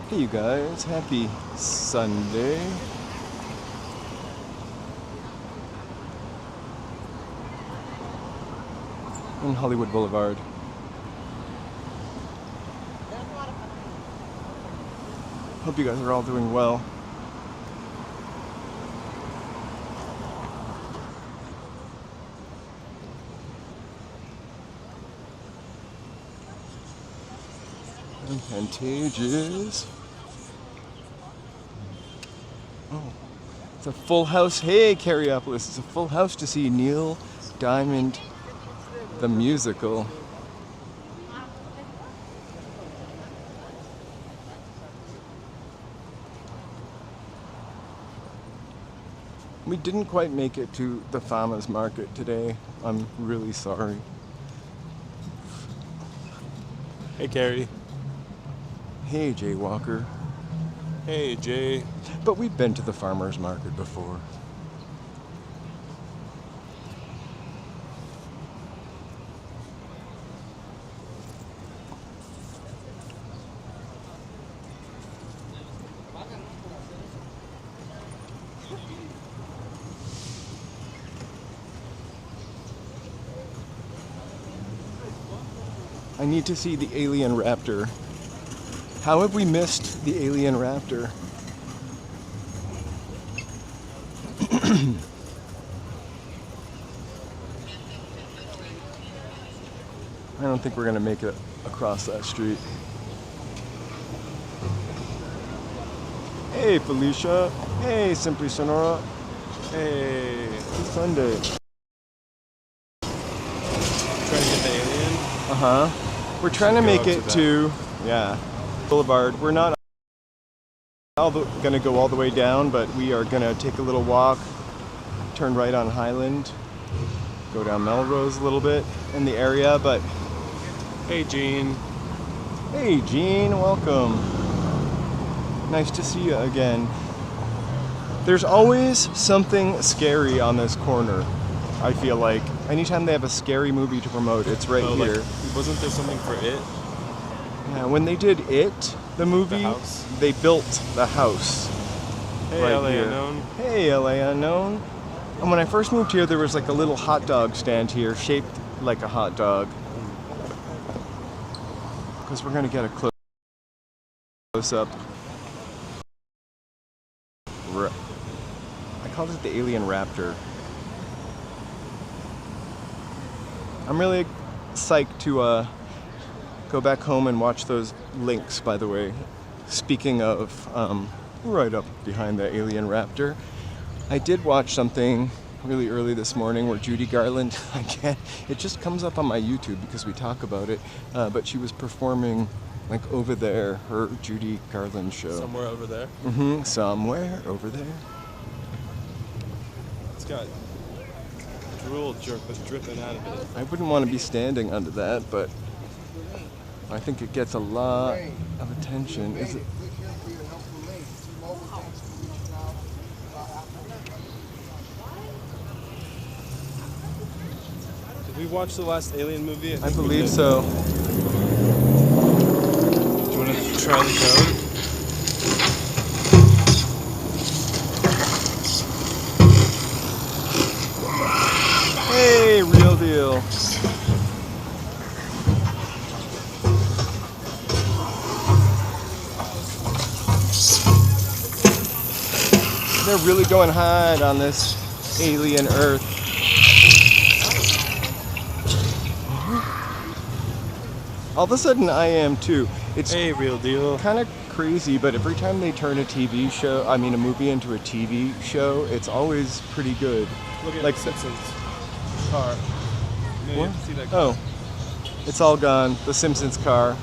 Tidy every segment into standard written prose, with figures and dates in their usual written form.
Hey you guys, happy Sunday. In Hollywood Blvd. Hope you guys are all doing well. And contagious. Oh, it's a full house. Hey, Carriopolis, it's a full house to see Neil Diamond, the musical. We didn't quite make it to the farmers market today. I'm really sorry. Hey, Carrie. Hey, Jay Walker. Hey, Jay. But we've been to the farmers market before. I need to see the alien raptor. How have we missed the alien raptor? I don't think we're gonna make it across that street. Hey Felicia. Hey Simply Sonora. Hey, it's Sunday. Trying to get the alien? Uh-huh. We're trying to make it to, yeah, Boulevard. We're not gonna go all the way down, but we are gonna take a little walk, turn right on Highland, go down Melrose a little bit in the area, but Hey, Gene. hey Gene, welcome. Nice to see you again. There's always something scary on this corner, I feel like. Anytime they have a scary movie to promote, it's right here. Like, wasn't there something for it? Yeah, when they did It, the movie, house? they built the house. Hey, Right LA here. Unknown. Hey, LA Unknown. And when I first moved here, there was like a little hot dog stand here, shaped like a hot dog. Because we're gonna get a close up. I called it the alien raptor. I'm really psyched to go back home and watch those links, by the way. Speaking of, right up behind the alien raptor, I did watch something really early this morning where Judy Garland, it just comes up on my YouTube because we talk about it, but she was performing like over there, her Judy Garland show. Somewhere over there. Mm-hmm, somewhere over there. It's got drool dripping out of it. I wouldn't want to be standing under that, but I think it gets a lot of attention. Is it? Did we watch the last Alien movie? I believe so. Do you want to try the code? Hey, real deal. They're really going hard on this alien Earth. All of a sudden, I am too. It's Hey, real deal. kind of crazy, but every time they turn a movie into a TV show, it's always pretty good. Look at Like the Simpsons car. You know, you What? have to see that car. Oh, it's all gone. The Simpsons car.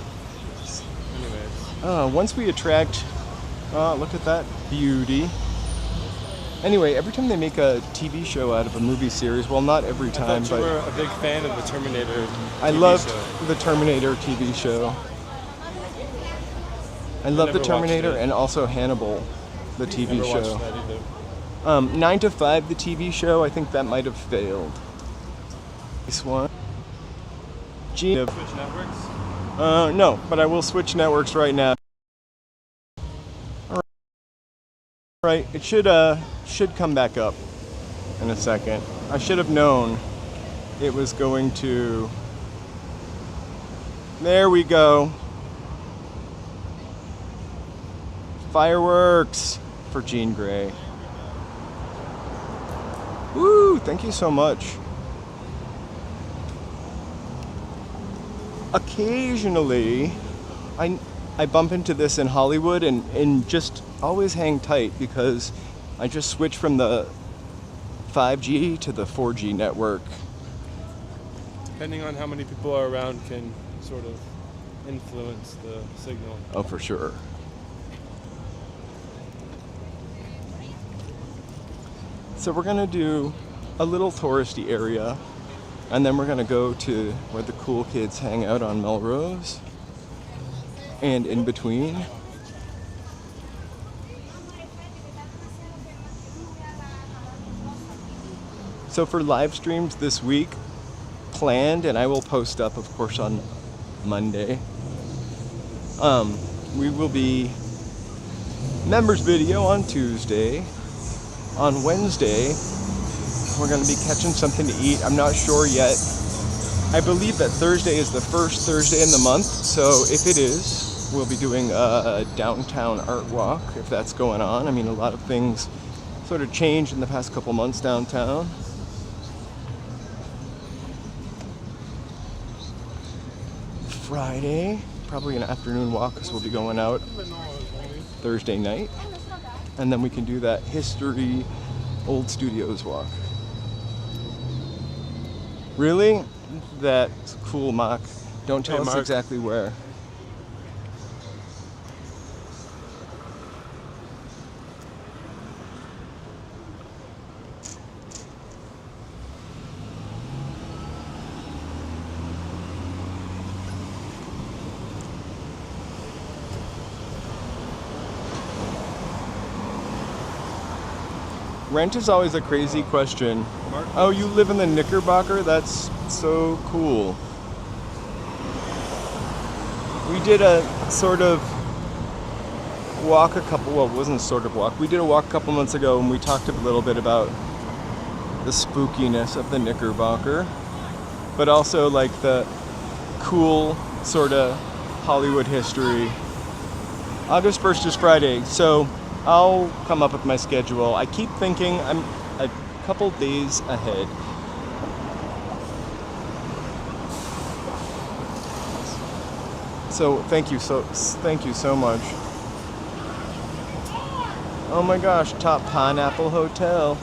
Anyways. Once we attract, look at that beauty. Anyway, every time they make a TV show out of a movie series, well, not every time, I thought you but were a big fan of the Terminator I TV loved show. the Terminator TV show. I love the never watched Terminator it. and also Hannibal, the TV Never watched show. that either. 9 to 5, the TV show, I think that might have failed. This one. Switch networks? No, but I will switch networks right now. Right, it should come back up in a second. I should have known it was going to. There we go. Fireworks for Jean Grey. Woo, thank you so much. Occasionally, I bump into this in Hollywood and just always hang tight because I just switch from the 5G to the 4G network. Depending on how many people are around can sort of influence the signal. Oh, for sure. So we're gonna do a little touristy area, and then we're gonna go to where the cool kids hang out on Melrose, and in between. So for live streams this week, planned, and I will post up, of course, on Monday. We will be members video on Tuesday. On Wednesday, we're going to be catching something to eat. I'm not sure yet. I believe that Thursday is the first Thursday in the month, so if it is, we'll be doing a downtown art walk, if that's going on. I mean, a lot of things sort of changed in the past couple months downtown. Friday, probably an afternoon walk because we'll be going out Thursday night. And then we can do that history old studios walk. Really? That's cool, Mark. Don't tell us Mark. exactly where. Rent is always a crazy question. Oh, you live in the Knickerbocker? That's so cool. We did a sort of walk well, it wasn't a sort of walk. We did a walk a couple months ago and we talked a little bit about the spookiness of the Knickerbocker, but also like the cool sort of Hollywood history. August 1st is Friday, so I'll come up with my schedule. I keep thinking I'm a couple days ahead. So thank you so much. Oh my gosh, Top Pineapple Hotel.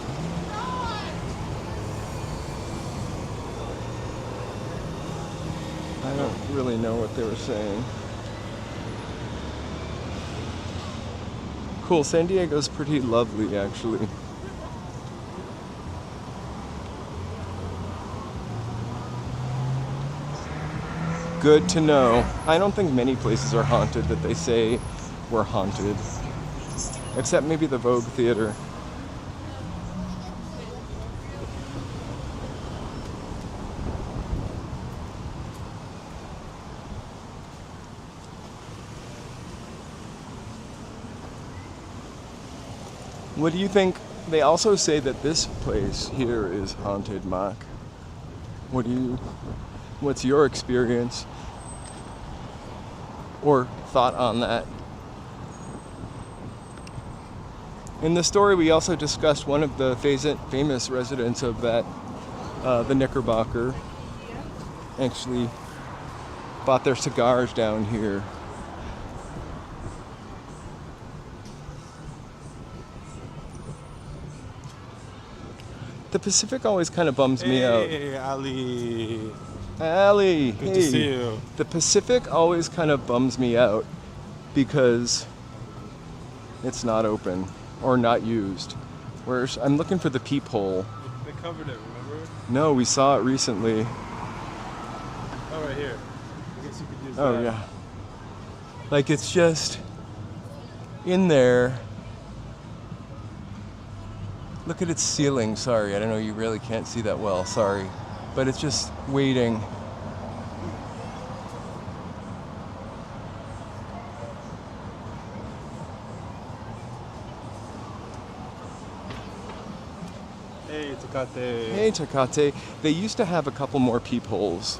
I don't really know what they were saying. Cool, San Diego's pretty lovely, actually. Good to know. I don't think many places are haunted that they say were haunted. Except maybe the Vogue Theater. What do you think? They also say that this place here is haunted, Mark. What's your experience or thought on that? In the story, we also discussed one of the famous residents of that, the Knickerbocker, actually bought their cigars down here. The Pacific always kind of bums me out. Hey, Ali. Allie, Good hey. to see you. The Pacific always kind of bums me out because it's not open or not used. Whereas I'm looking for the peephole. They covered it, remember? No, we saw it recently. Oh, right here. I guess you could use that. Oh, yeah. Like it's just in there. Look at its ceiling. Sorry, I don't know, you really can't see that well. Sorry. But it's just waiting. Hey, Tecate. Hey, Tecate. They used to have a couple more peepholes.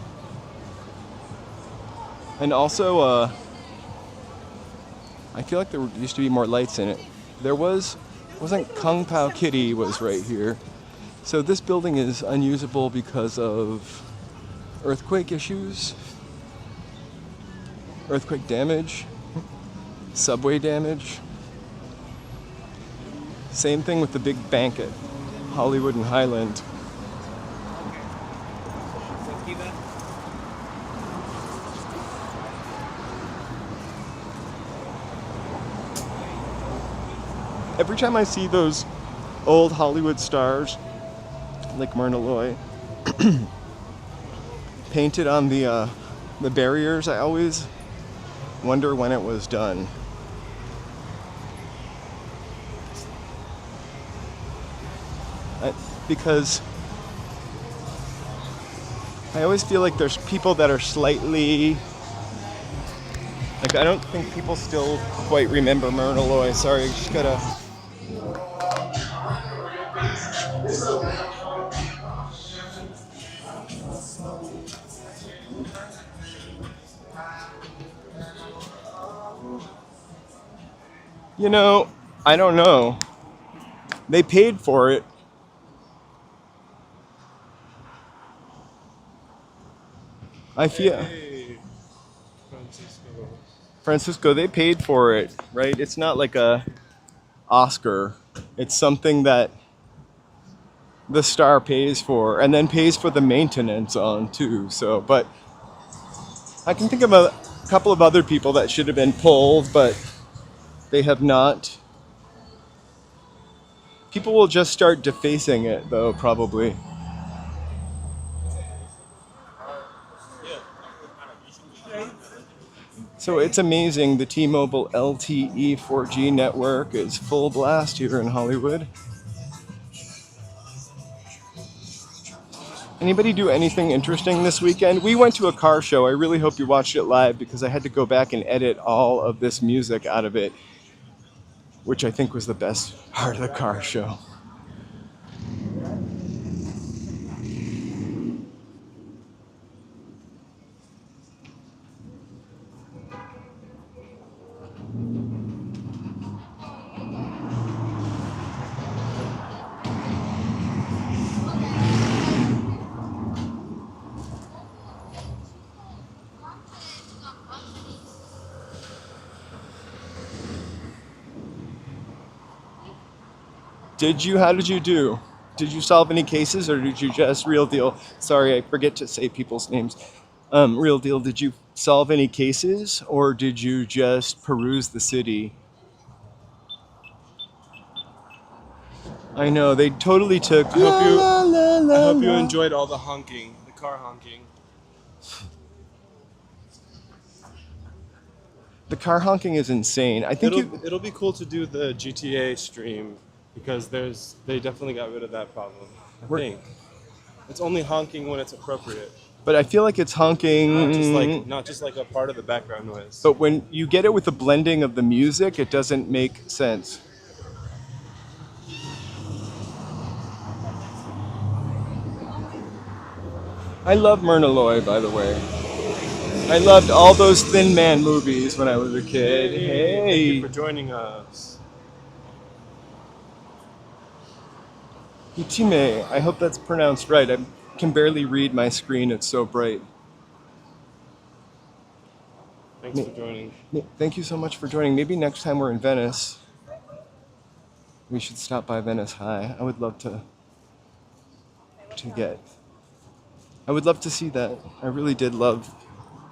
And also, I feel like there used to be more lights in it. Wasn't Kung Pao Kitty was right here. So this building is unusable because of earthquake issues, earthquake damage, subway damage. Same thing with the big bank at Hollywood and Highland. Every time I see those old Hollywood stars, like Myrna Loy, painted on the barriers, I always wonder when it was done. Because I always feel like there's people that are slightly, like, I don't think people still quite remember Myrna Loy. Sorry, I just gotta. You know, I don't know. They paid for it. I feel. Hey, Francisco, they paid for it, right? It's not like a Oscar. It's something that the star pays for and then pays for the maintenance on too. So, but I can think of a couple of other people that should have been pulled, but they have not. People will just start defacing it though, probably. So it's amazing. The T-Mobile LTE 4G network is full blast here in Hollywood. Anybody do anything interesting this weekend? We went to a car show. I really hope you watched it live because I had to go back and edit all of this music out of it, which I think was the best part of the car show. How did you do? Did you solve any cases or did you just, real deal? Sorry, I forget to say people's names. Real deal, did you solve any cases or did you just peruse the city? I know, they totally took. I hope you enjoyed all the honking, the car honking. The car honking is insane. I think It'll be cool to do the GTA stream because they definitely got rid of that problem. I think it's only honking when it's appropriate. But I feel like it's honking. Not just like a part of the background noise. But when you get it with the blending of the music, it doesn't make sense. I love Myrna Loy, by the way. I loved all those Thin Man movies when I was a kid. Hey. Thank you for joining us. Ichime, I hope that's pronounced right. I can barely read my screen, it's so bright. Thanks for joining. Thank you so much for joining. Maybe next time we're in Venice, we should stop by Venice High. I would love to I would love to see that. I really did love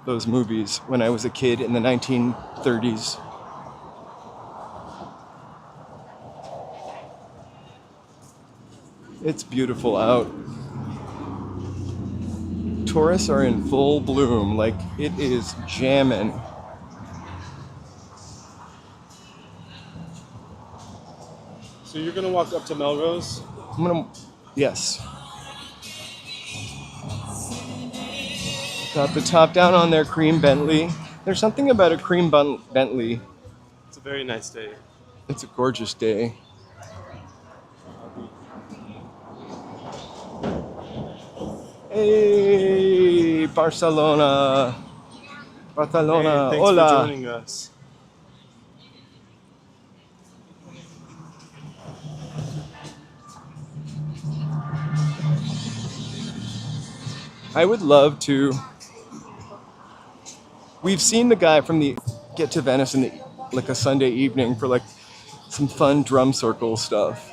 those movies when I was a kid in the 1930s. It's beautiful out. Tourists are in full bloom, like it is jamming. So you're gonna walk up to Melrose? Yes. Got the top down on their cream Bentley. There's something about a cream Bentley. It's a very nice day. It's a gorgeous day. Hey, Barcelona. Hey, Barcelona, thanks for hola. joining us. I would love to. We've seen the guy from the Get to Venice in the like a Sunday evening for like some fun drum circle stuff.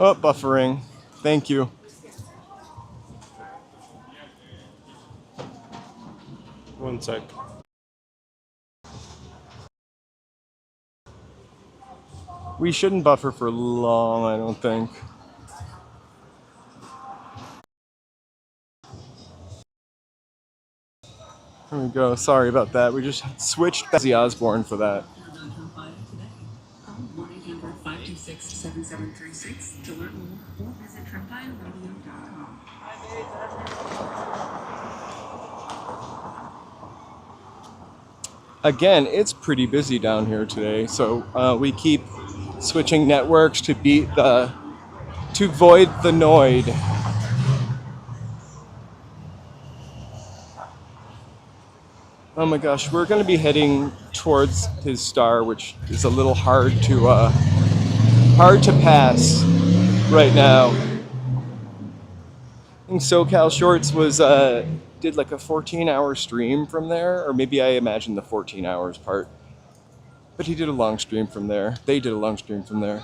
Oh, buffering. Thank you. One sec. We shouldn't buffer for long, I don't think. There we go. Sorry about that. We just switched Ozzy Osbourne for that. Again, it's pretty busy down here today, so we keep switching networks to void the noid. Oh my gosh, we're going to be heading towards his star, which is a little hard to pass right now. I think SoCal Shorts did like a 14-hour stream from there, or maybe I imagined the 14 hours part. But he did a long stream from there. They did a long stream from there.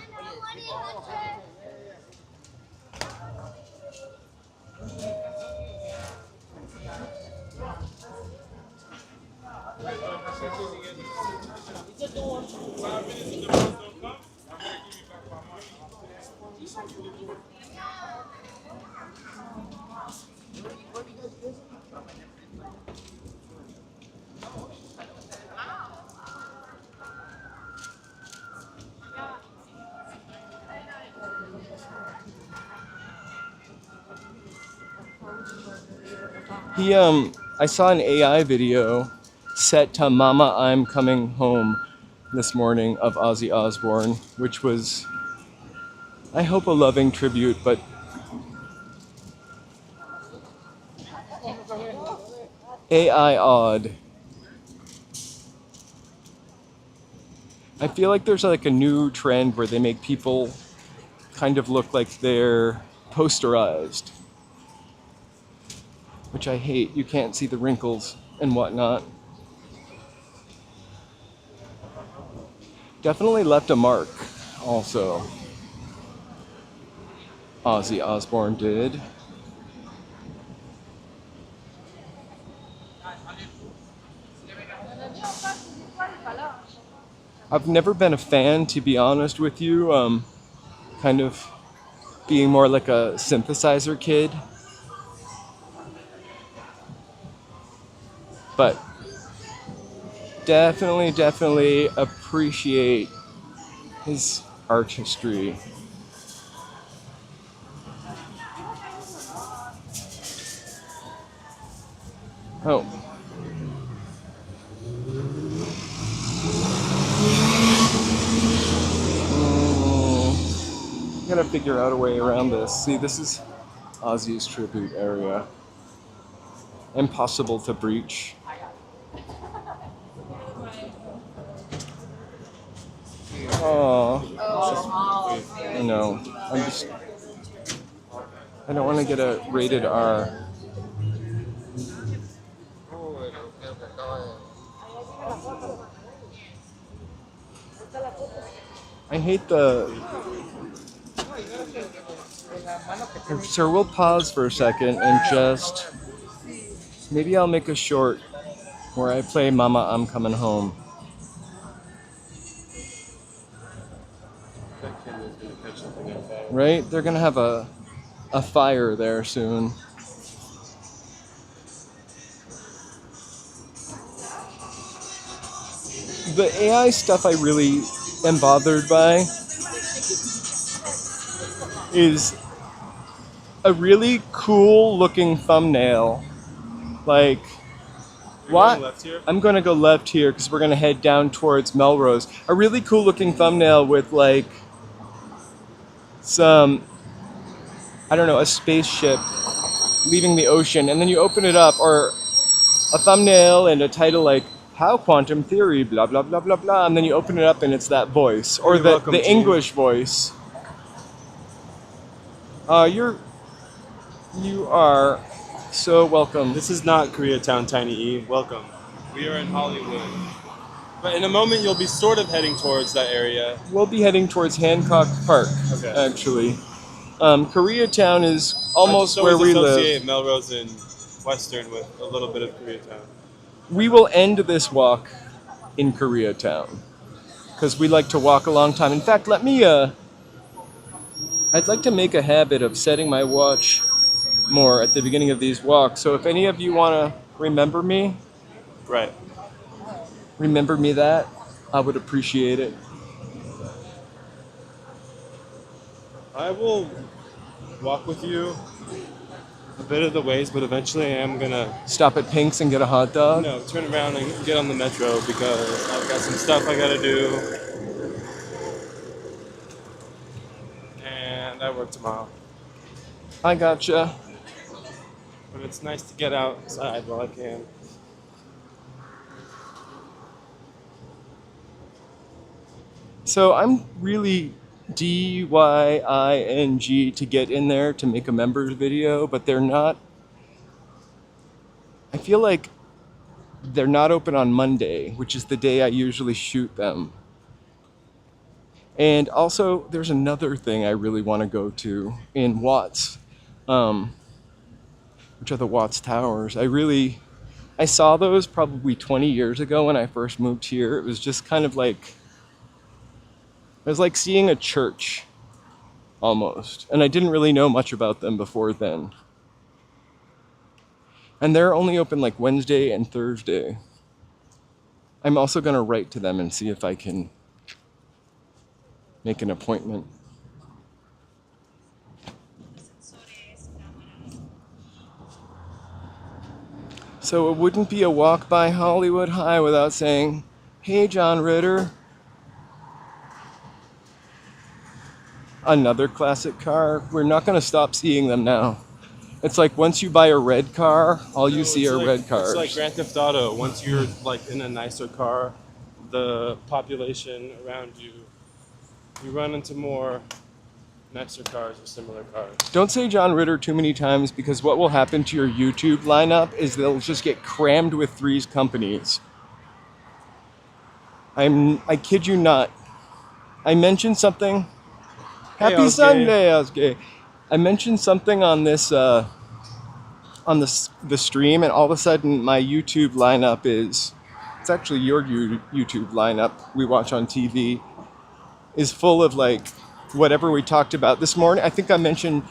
I saw an AI video set to Mama I'm Coming Home this morning of Ozzy Osbourne, which was, I hope, a loving tribute, but AI odd. I feel like there's like a new trend where they make people kind of look like they're posterized, which I hate. You can't see the wrinkles and whatnot. Definitely left a mark, also. Ozzy Osbourne did. I've never been a fan, to be honest with you. Kind of being more like a synthesizer kid. But definitely appreciate his artistry. Oh. Gotta figure out a way around this. See, this is Ozzy's tribute area. Impossible to breach. Oh, I know. I don't want to get a rated R. I hate Sir, we'll pause for a second and just, maybe I'll make a short where I play Mama I'm Coming Home. Right? They're gonna have a fire there soon. The AI stuff I really am bothered by is a really cool looking thumbnail. Like, You're What? going left here? I'm gonna go left here because we're gonna head down towards Melrose. A really cool looking thumbnail with like some, I don't know, a spaceship leaving the ocean, and then you open it up, or a thumbnail and a title like "How Quantum Theory," blah blah blah blah blah, and then you open it up and it's that voice, or You're welcome, the Gene. English voice. You are so welcome. This is not Koreatown, Tiny E. Welcome. We are in Hollywood. But in a moment, you'll be sort of heading towards that area. We'll be heading towards Hancock Park, Okay. actually. Koreatown is almost where we live. associate Melrose and Western with a little bit of Koreatown. We will end this walk in Koreatown because we like to walk a long time. In fact, I'd like to make a habit of setting my watch more at the beginning of these walks. So if any of you want to remember me that, I would appreciate it. I will walk with you a bit of the ways, but eventually I am gonna Stop at Pink's and get a hot dog. turn around and get on the metro because I've got some stuff I gotta do. And I work tomorrow. I gotcha. But it's nice to get outside while I can. So I'm really DYING to get in there to make a members video, but they're not. I feel like they're not open on Monday, which is the day I usually shoot them. And also, there's another thing I really want to go to in Watts, which are the Watts Towers. I saw those probably 20 years ago when I first moved here. It was just kind of like, it was like seeing a church, almost. And I didn't really know much about them before then. And they're only open like Wednesday and Thursday. I'm also going to write to them and see if I can make an appointment. So it wouldn't be a walk by Hollywood High without saying, "Hey, John Ritter." Another classic car. We're not going to stop seeing them now. It's like once you buy a red car, all you see are red cars. It's like Grand Theft Auto. Once you're like in a nicer car, the population around you, you run into more nicer cars or similar cars. Don't say John Ritter too many times, because what will happen to your YouTube lineup is they'll just get crammed with Three's companies. I kid you not. I mentioned something. Happy Sunday, I was gay. I mentioned something on this, on the stream, and all of a sudden my YouTube lineup it's actually your YouTube lineup we watch on TV, is full of like whatever we talked about this morning. I think I mentioned,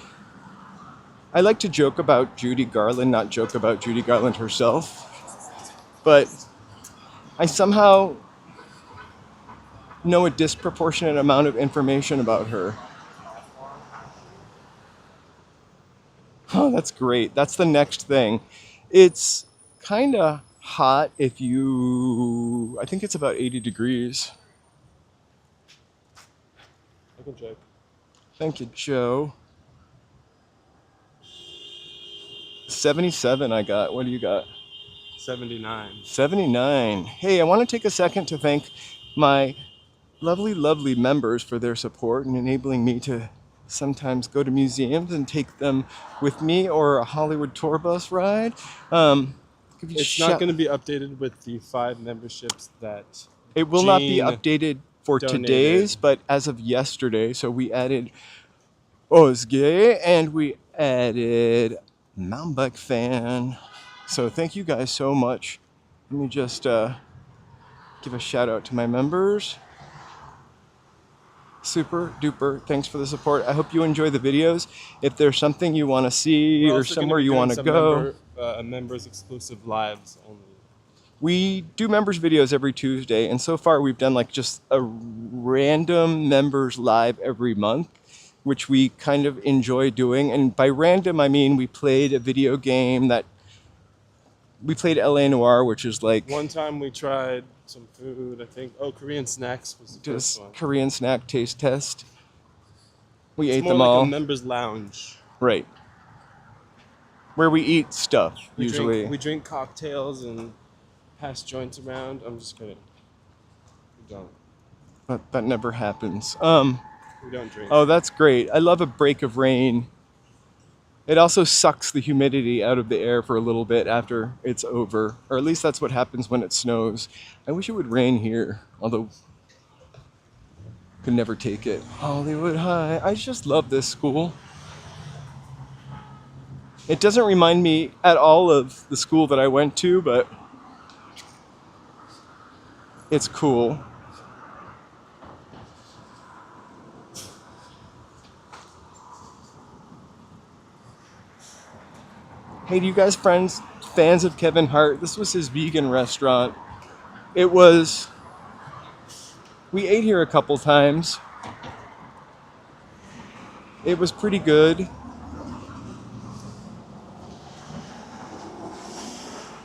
I like to joke about Judy Garland, not joke about Judy Garland herself, but I somehow know a disproportionate amount of information about her. Oh, that's great. That's the next thing. It's kind of hot I think it's about 80 degrees. I can check. Thank you, Joe. 77 I got. What do you got? 79. 79. Hey, I want to take a second to thank my lovely, lovely members for their support and enabling me to sometimes go to museums and take them with me, or a Hollywood tour bus ride. It's not going to be updated with the 5 memberships that It will not be Gene updated for donated. today's, but as of yesterday, so we added Ozge and we added Mountain Bike Fan. So thank you guys so much. Let me just give a shout out to my members. Super duper, thanks for the support. I hope you enjoy the videos. If there's something you want to see or somewhere you want to go. Members exclusive lives only. We do members videos every Tuesday, and so far we've done like just a random members live every month, which we kind of enjoy doing. And by random, I mean we played a video game that we played LA Noir, which is like One time we tried some food, I think. Oh, Korean snacks was the first just one. Korean snack taste test. We It's ate more them like a all. members lounge. Right. Where we eat stuff, We usually. drink cocktails and pass joints around. I'm just kidding. We don't. But that never happens. We don't drink. Oh, that's great. I love a break of rain. It also sucks the humidity out of the air for a little bit after it's over. Or at least that's what happens when it snows. I wish it would rain here, although could never take it. Hollywood High. I just love this school. It doesn't remind me at all of the school that I went to, but it's cool. Hey, do you guys fans of Kevin Hart? This was his vegan restaurant. We ate here a couple times. It was pretty good.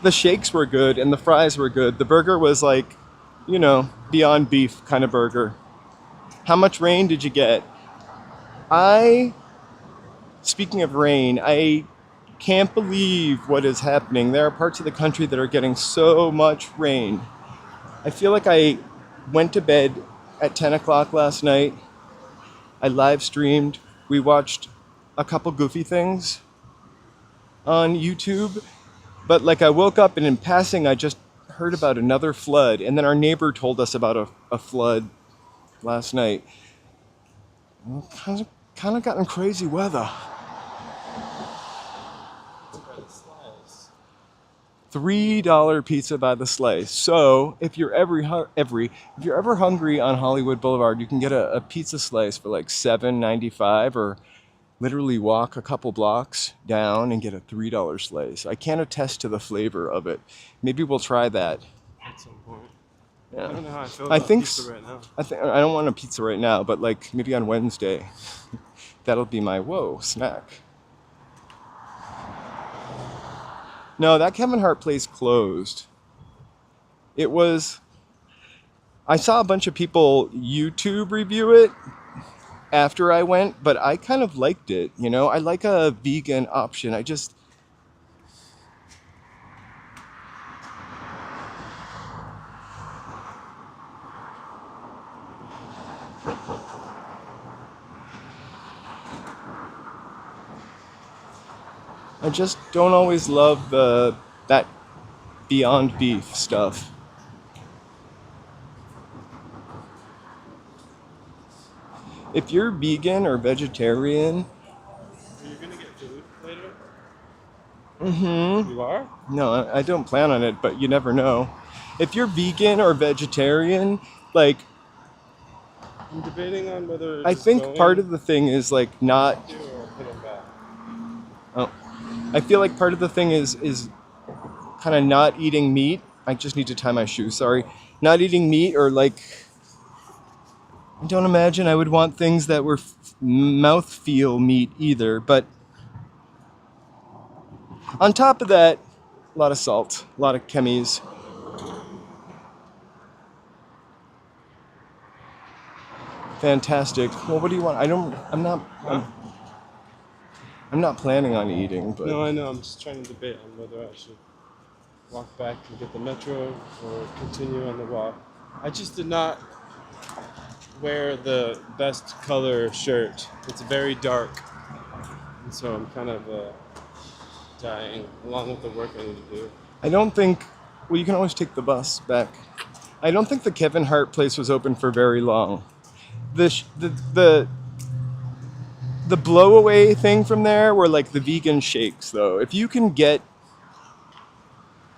The shakes were good and the fries were good. The burger was like, Beyond Beef kind of burger. How much rain did you get? Speaking of rain, I can't believe what is happening. There are parts of the country that are getting so much rain. I feel like I went to bed at 10 o'clock last night. I live streamed. We watched a couple goofy things on YouTube. But like I woke up and in passing, I just heard about another flood. And then our neighbor told us about a flood last night. Kind of gotten crazy weather. $3 pizza by the slice. So if you're if you're ever hungry on Hollywood Boulevard, you can get a pizza slice for like $7.95, or literally walk a couple blocks down and get a $3 slice. I can't attest to the flavor of it. Maybe we'll try that. At some point. Yeah. I don't know how I feel I about think pizza right now. I don't want a pizza right now, but like maybe on Wednesday. That'll be my snack. No, that Kevin Hart place closed. I saw a bunch of people YouTube review it after I went, but I kind of liked it, I like a vegan option. I just don't always love that Beyond Beef stuff. If you're vegan or vegetarian, Are you gonna get food later? mm-hmm. You are? No, I don't plan on it, but you never know. If you're vegan or vegetarian, like I'm debating on whether I think part of the thing is like not. or put them back. Oh, I feel like part of the thing is kind of not eating meat. I just need to tie my shoe. Sorry, not eating meat, or like I don't imagine I would want things that were mouthfeel meat either. But on top of that, a lot of salt, a lot of chemies. Fantastic. Well, what do you want? I'm not planning on eating, but No, I know. I'm just trying to debate on whether I should walk back and get the metro or continue on the walk. I just did not wear the best color shirt. It's very dark, and so I'm kind of dying along with the work I need to do. I don't think. Well, you can always take the bus back. I don't think the Kevin Hart place was open for very long. The blow-away thing from there were like the vegan shakes, though. If you can get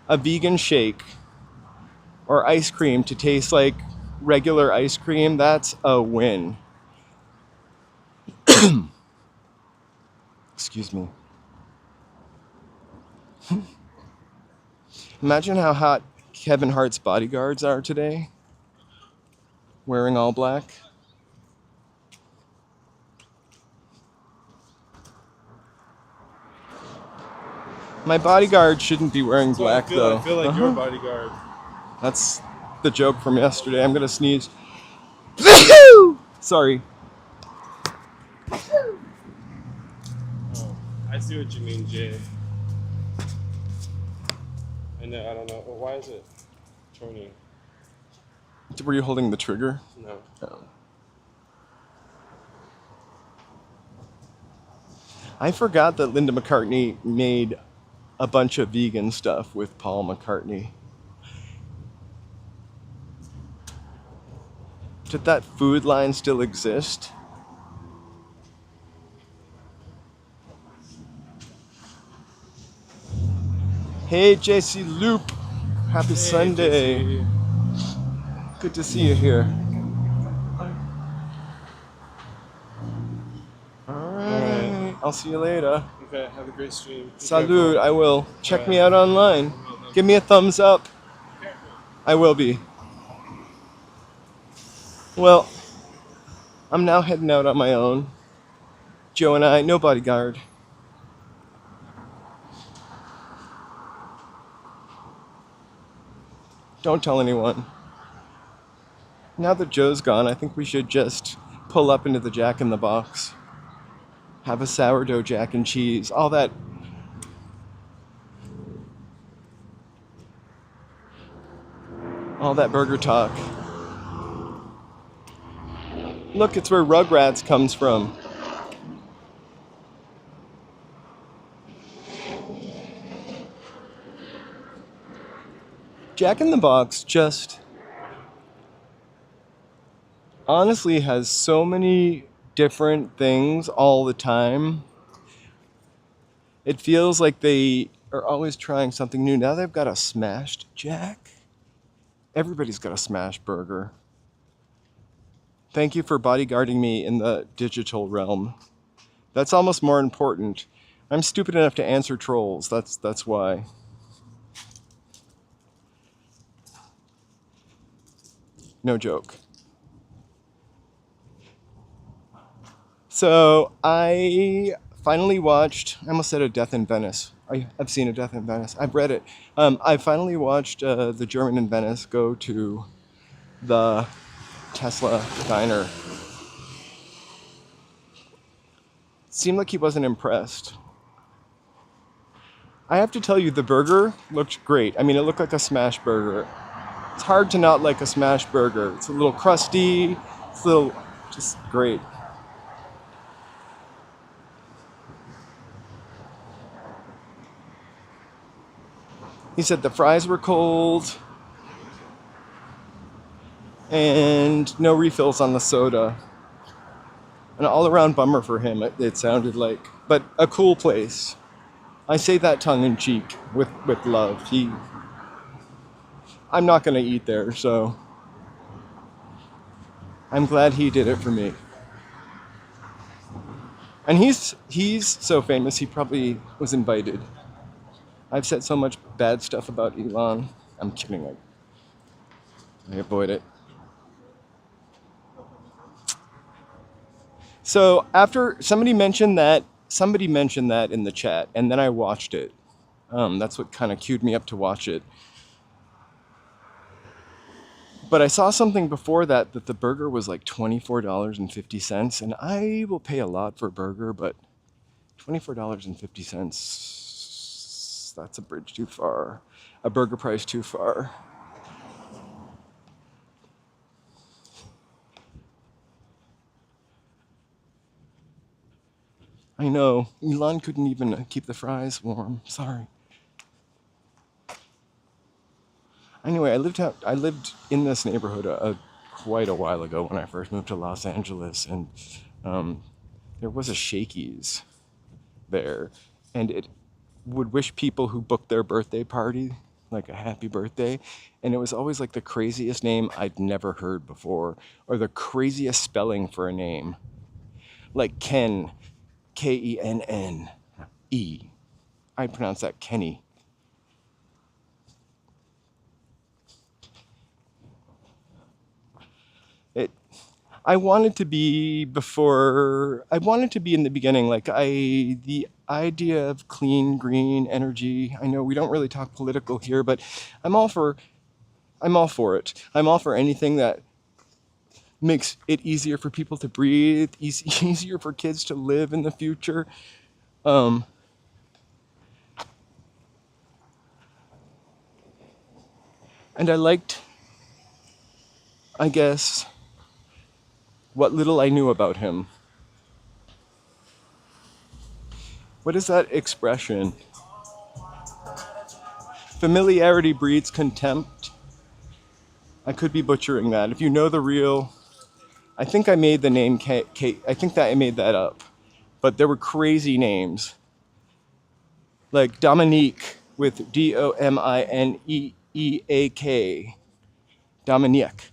a vegan shake or ice cream to taste like regular ice cream, that's a win. Excuse me. Imagine how hot Kevin Hart's bodyguards are today, wearing all black. My bodyguard shouldn't be wearing That's what I black, feel. though. I feel like you're a bodyguard. That's the joke from yesterday. I'm gonna sneeze. Sorry. Oh, I see what you mean, Jay. I know. I don't know. Well, why is it turning? Were you holding the trigger? No. Oh. I forgot that Linda McCartney made a bunch of vegan stuff with Paul McCartney. Did that food line still exist? Hey, JC Loop. Happy Hey, Sunday. Jesse. Good to see you here. Alright. I'll see you later. Okay. Have a great stream. Be Salud. careful. I will. Check me Alright. out online. Give me a thumbs up. I will be. Well, I'm now heading out on my own. Joe and I, no bodyguard. Don't tell anyone. Now that Joe's gone, I think we should just pull up into the Jack in the Box. Have a sourdough jack and cheese. All that burger talk. Look, it's where Rugrats comes from. Jack in the Box just honestly has so many different things all the time. It feels like they are always trying something new. Now they've got a smashed Jack. Everybody's got a smashed burger. Thank you for bodyguarding me in the digital realm. That's almost more important. I'm stupid enough to answer trolls. That's why. No joke. So I finally watched. I almost said A Death in Venice. I've seen A Death in Venice. I've read it. I finally watched The German in Venice go to the Tesla diner. Seemed like he wasn't impressed. I have to tell you, the burger looked great. I mean, it looked like a smash burger. It's hard to not like a smash burger. It's a little crusty. It's a little, just great. He said the fries were cold and no refills on the soda. An all-around bummer for him, it sounded like. But a cool place. I say that tongue-in-cheek with love. I'm not going to eat there, so I'm glad he did it for me. And he's so famous, he probably was invited. I've said so much bad stuff about Elon. I'm kidding. I avoid it. So after somebody mentioned that in the chat, and then I watched it. That's what kind of cued me up to watch it. But I saw something before that the burger was like $24.50, and I will pay a lot for a burger, but $24.50, that's a bridge too far. A burger price too far. I know, Elon couldn't even keep the fries warm. Sorry. Anyway, I lived in this neighborhood quite a while ago when I first moved to Los Angeles, and there was a Shakey's there, and it would wish people who booked their birthday party like a happy birthday, and it was always like the craziest name I'd never heard before, or the craziest spelling for a name, like Ken, Kennne. I pronounce that Kenny. I wanted to be before, I wanted to be in the beginning, like the idea of clean, green energy. I know we don't really talk political here, but I'm all for, I'm all for it. I'm all for anything that makes it easier for people to breathe, easier for kids to live in the future. Um, and I liked, I guess, what little I knew about him. What is that expression? Familiarity breeds contempt. I could be butchering that. If you know the real, I think I made the name Kate. I think that I made that up. But there were crazy names. Like Dominique with Domineeak. Dominique.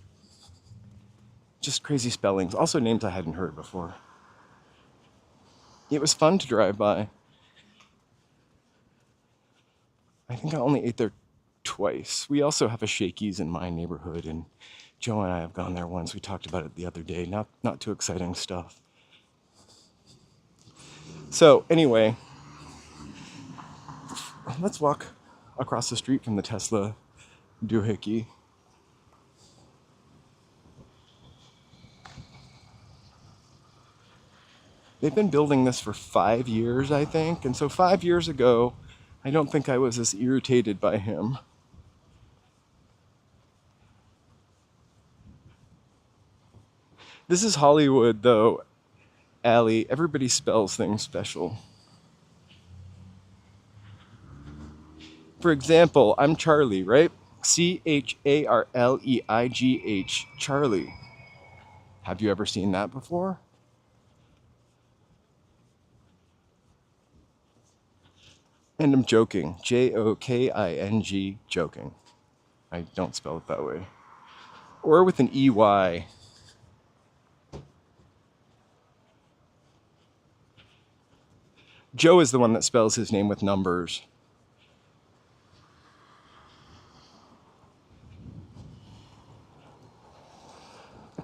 Just crazy spellings. Also names I hadn't heard before. It was fun to drive by. I think I only ate there twice. We also have a Shakey's in my neighborhood, and Joe and I have gone there once. We talked about it the other day. Not too exciting stuff. So anyway, let's walk across the street from the Tesla doohickey. They've been building this for 5 years, I think. And so 5 years ago, I don't think I was as irritated by him. This is Hollywood, though, Alley. Everybody spells things special. For example, I'm Charlie, right? Charleigh, Charlie. Have you ever seen that before? And I'm joking. Joking, joking. I don't spell it that way. Or with an EY. Joe is the one that spells his name with numbers.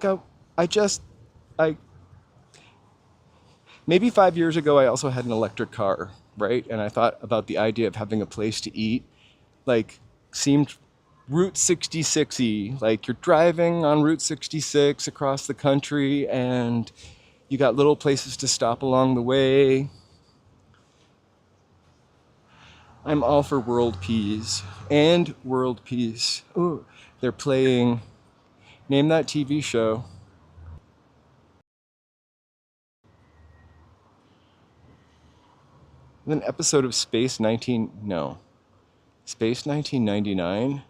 Like I maybe 5 years ago I also had an electric car, right? And I thought about the idea of having a place to eat, like seemed Route 66y, like you're driving on Route 66 across the country and you got little places to stop along the way. I'm all for world peace and world peace. Ooh, they're playing, name that TV show. An episode of Space 1999.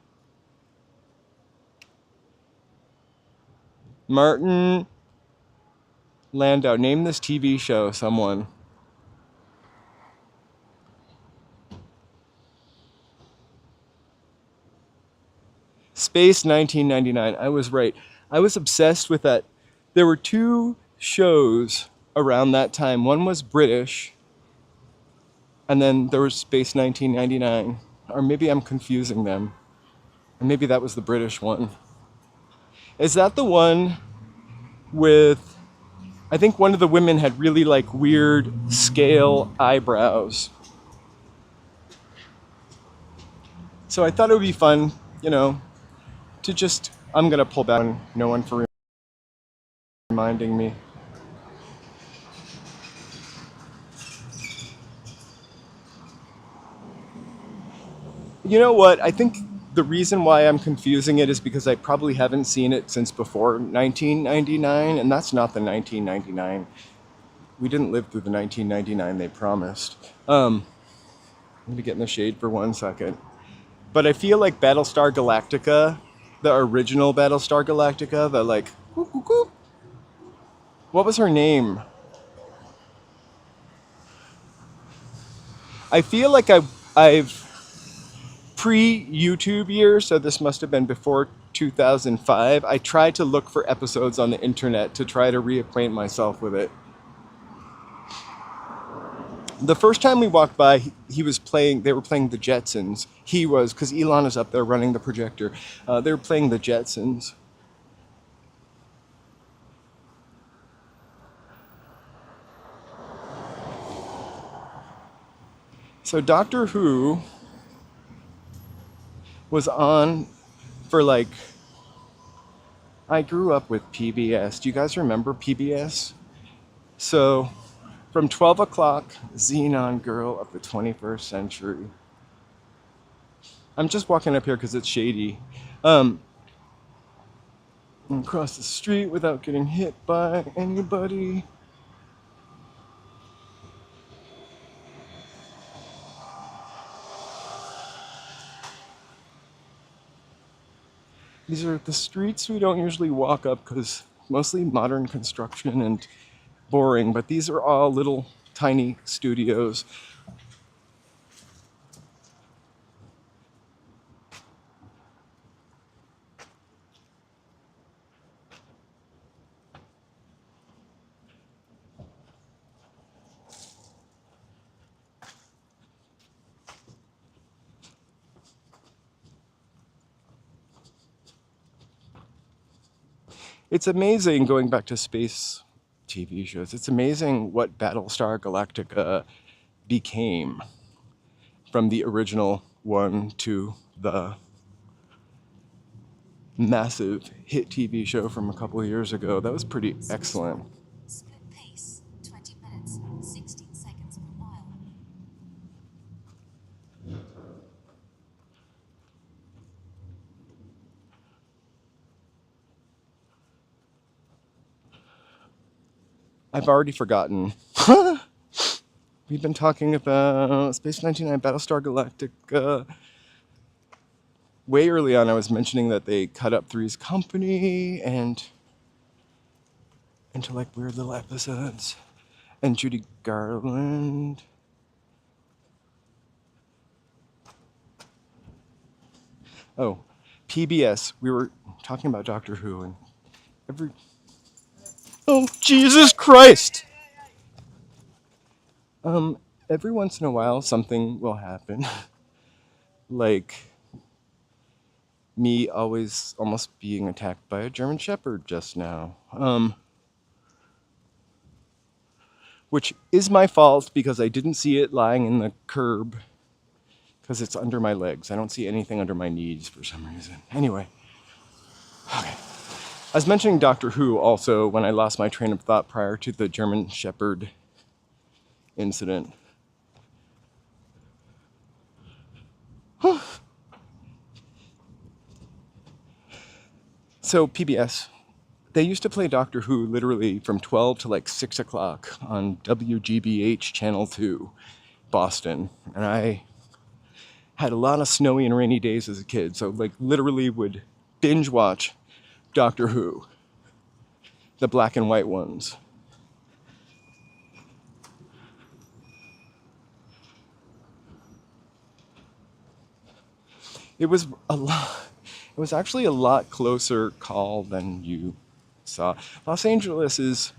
Martin Landau, name this TV show, someone. Space 1999. I was right. I was obsessed with that. There were two shows around that time. One was British, and then there was Space 1999. Or maybe I'm confusing them. And maybe that was the British one. Is that the one with, I think one of the women had really like weird scale eyebrows. So I thought it would be fun, to just, I'm gonna pull back on no one for reminding me. You know what? I think the reason why I'm confusing it is because I probably haven't seen it since before 1999, and that's not the 1999. We didn't live through the 1999 they promised. I'm gonna get in the shade for 1 second. But I feel like Battlestar Galactica, the original Battlestar Galactica, the like, whoop, whoop, whoop. What was her name? I feel like I've pre-YouTube years, so this must have been before 2005. I tried to look for episodes on the internet to try to reacquaint myself with it. The first time we walked by, they were playing the Jetsons. Because Elon is up there running the projector. They were playing the Jetsons. So Doctor Who was on for like, I grew up with PBS. Do you guys remember PBS? So from 12 o'clock, Xenon Girl of the 21st Century. I'm just walking up here because it's shady. And across the street without getting hit by anybody. These are the streets we don't usually walk up because mostly modern construction and boring, but these are all little tiny studios. It's amazing going back to space TV shows. It's amazing what Battlestar Galactica became from the original one to the massive hit TV show from a couple of years ago. That was pretty excellent. Split pace, 20 minutes, 16 seconds per mile. I've already forgotten. We've been talking about Space 99, Battlestar Galactica. Way early on, I was mentioning that they cut up Three's Company and into like weird little episodes. And Judy Garland. Oh, PBS. We were talking about Doctor Who and oh, Jesus Christ! Every once in a while, something will happen. Like me always almost being attacked by a German Shepherd just now. Which is my fault because I didn't see it lying in the curb because it's under my legs. I don't see anything under my knees for some reason. Anyway. Okay. I was mentioning Doctor Who also when I lost my train of thought prior to the German Shepherd incident. So PBS, they used to play Doctor Who literally from 12 to like 6 o'clock on WGBH Channel 2, Boston. And I had a lot of snowy and rainy days as a kid, so like literally would binge watch Doctor Who, the black and white ones. It was a lot. It was actually a lot closer call than you saw. Los Angeles is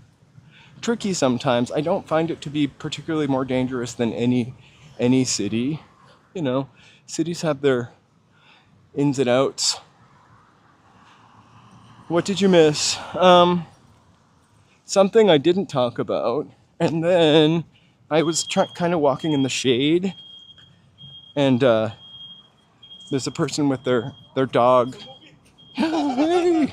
tricky sometimes. I don't find it to be particularly more dangerous than any city. You know, cities have their ins and outs. What did you miss? Something I didn't talk about. And then I was kind of walking in the shade, and there's a person with their dog. Hey,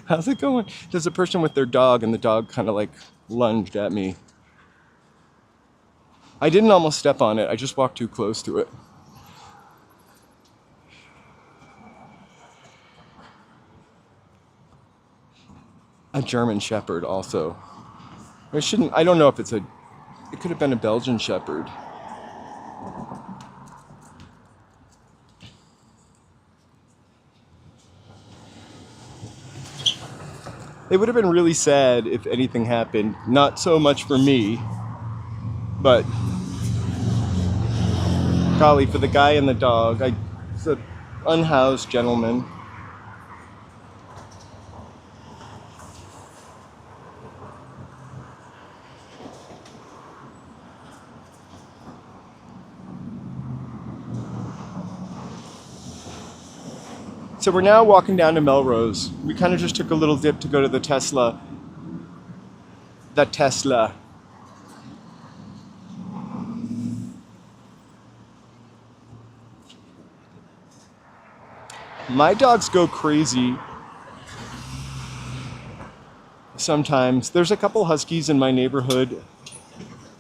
how's it going? There's a person with their dog, and the dog kind of like lunged at me. I didn't almost step on it. I just walked too close to it. A German Shepherd also. I don't know if it could have been a Belgian Shepherd. It would have been really sad if anything happened. Not so much for me, but golly, for the guy and the dog. It's an unhoused gentleman. So we're now walking down to Melrose. We kind of just took a little dip to go to the Tesla. The Tesla. My dogs go crazy sometimes. There's a couple huskies in my neighborhood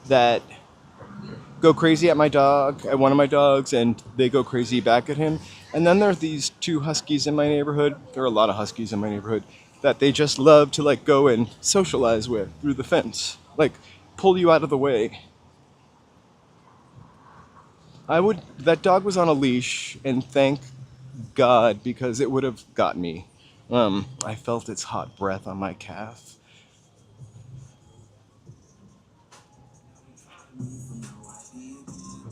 that go crazy at one of my dogs, and they go crazy back at him. And then there are these two huskies in my neighborhood. There are a lot of huskies in my neighborhood that they just love to like go and socialize with through the fence, like pull you out of the way. That dog was on a leash, and thank God, because it would have got me. I felt its hot breath on my calf.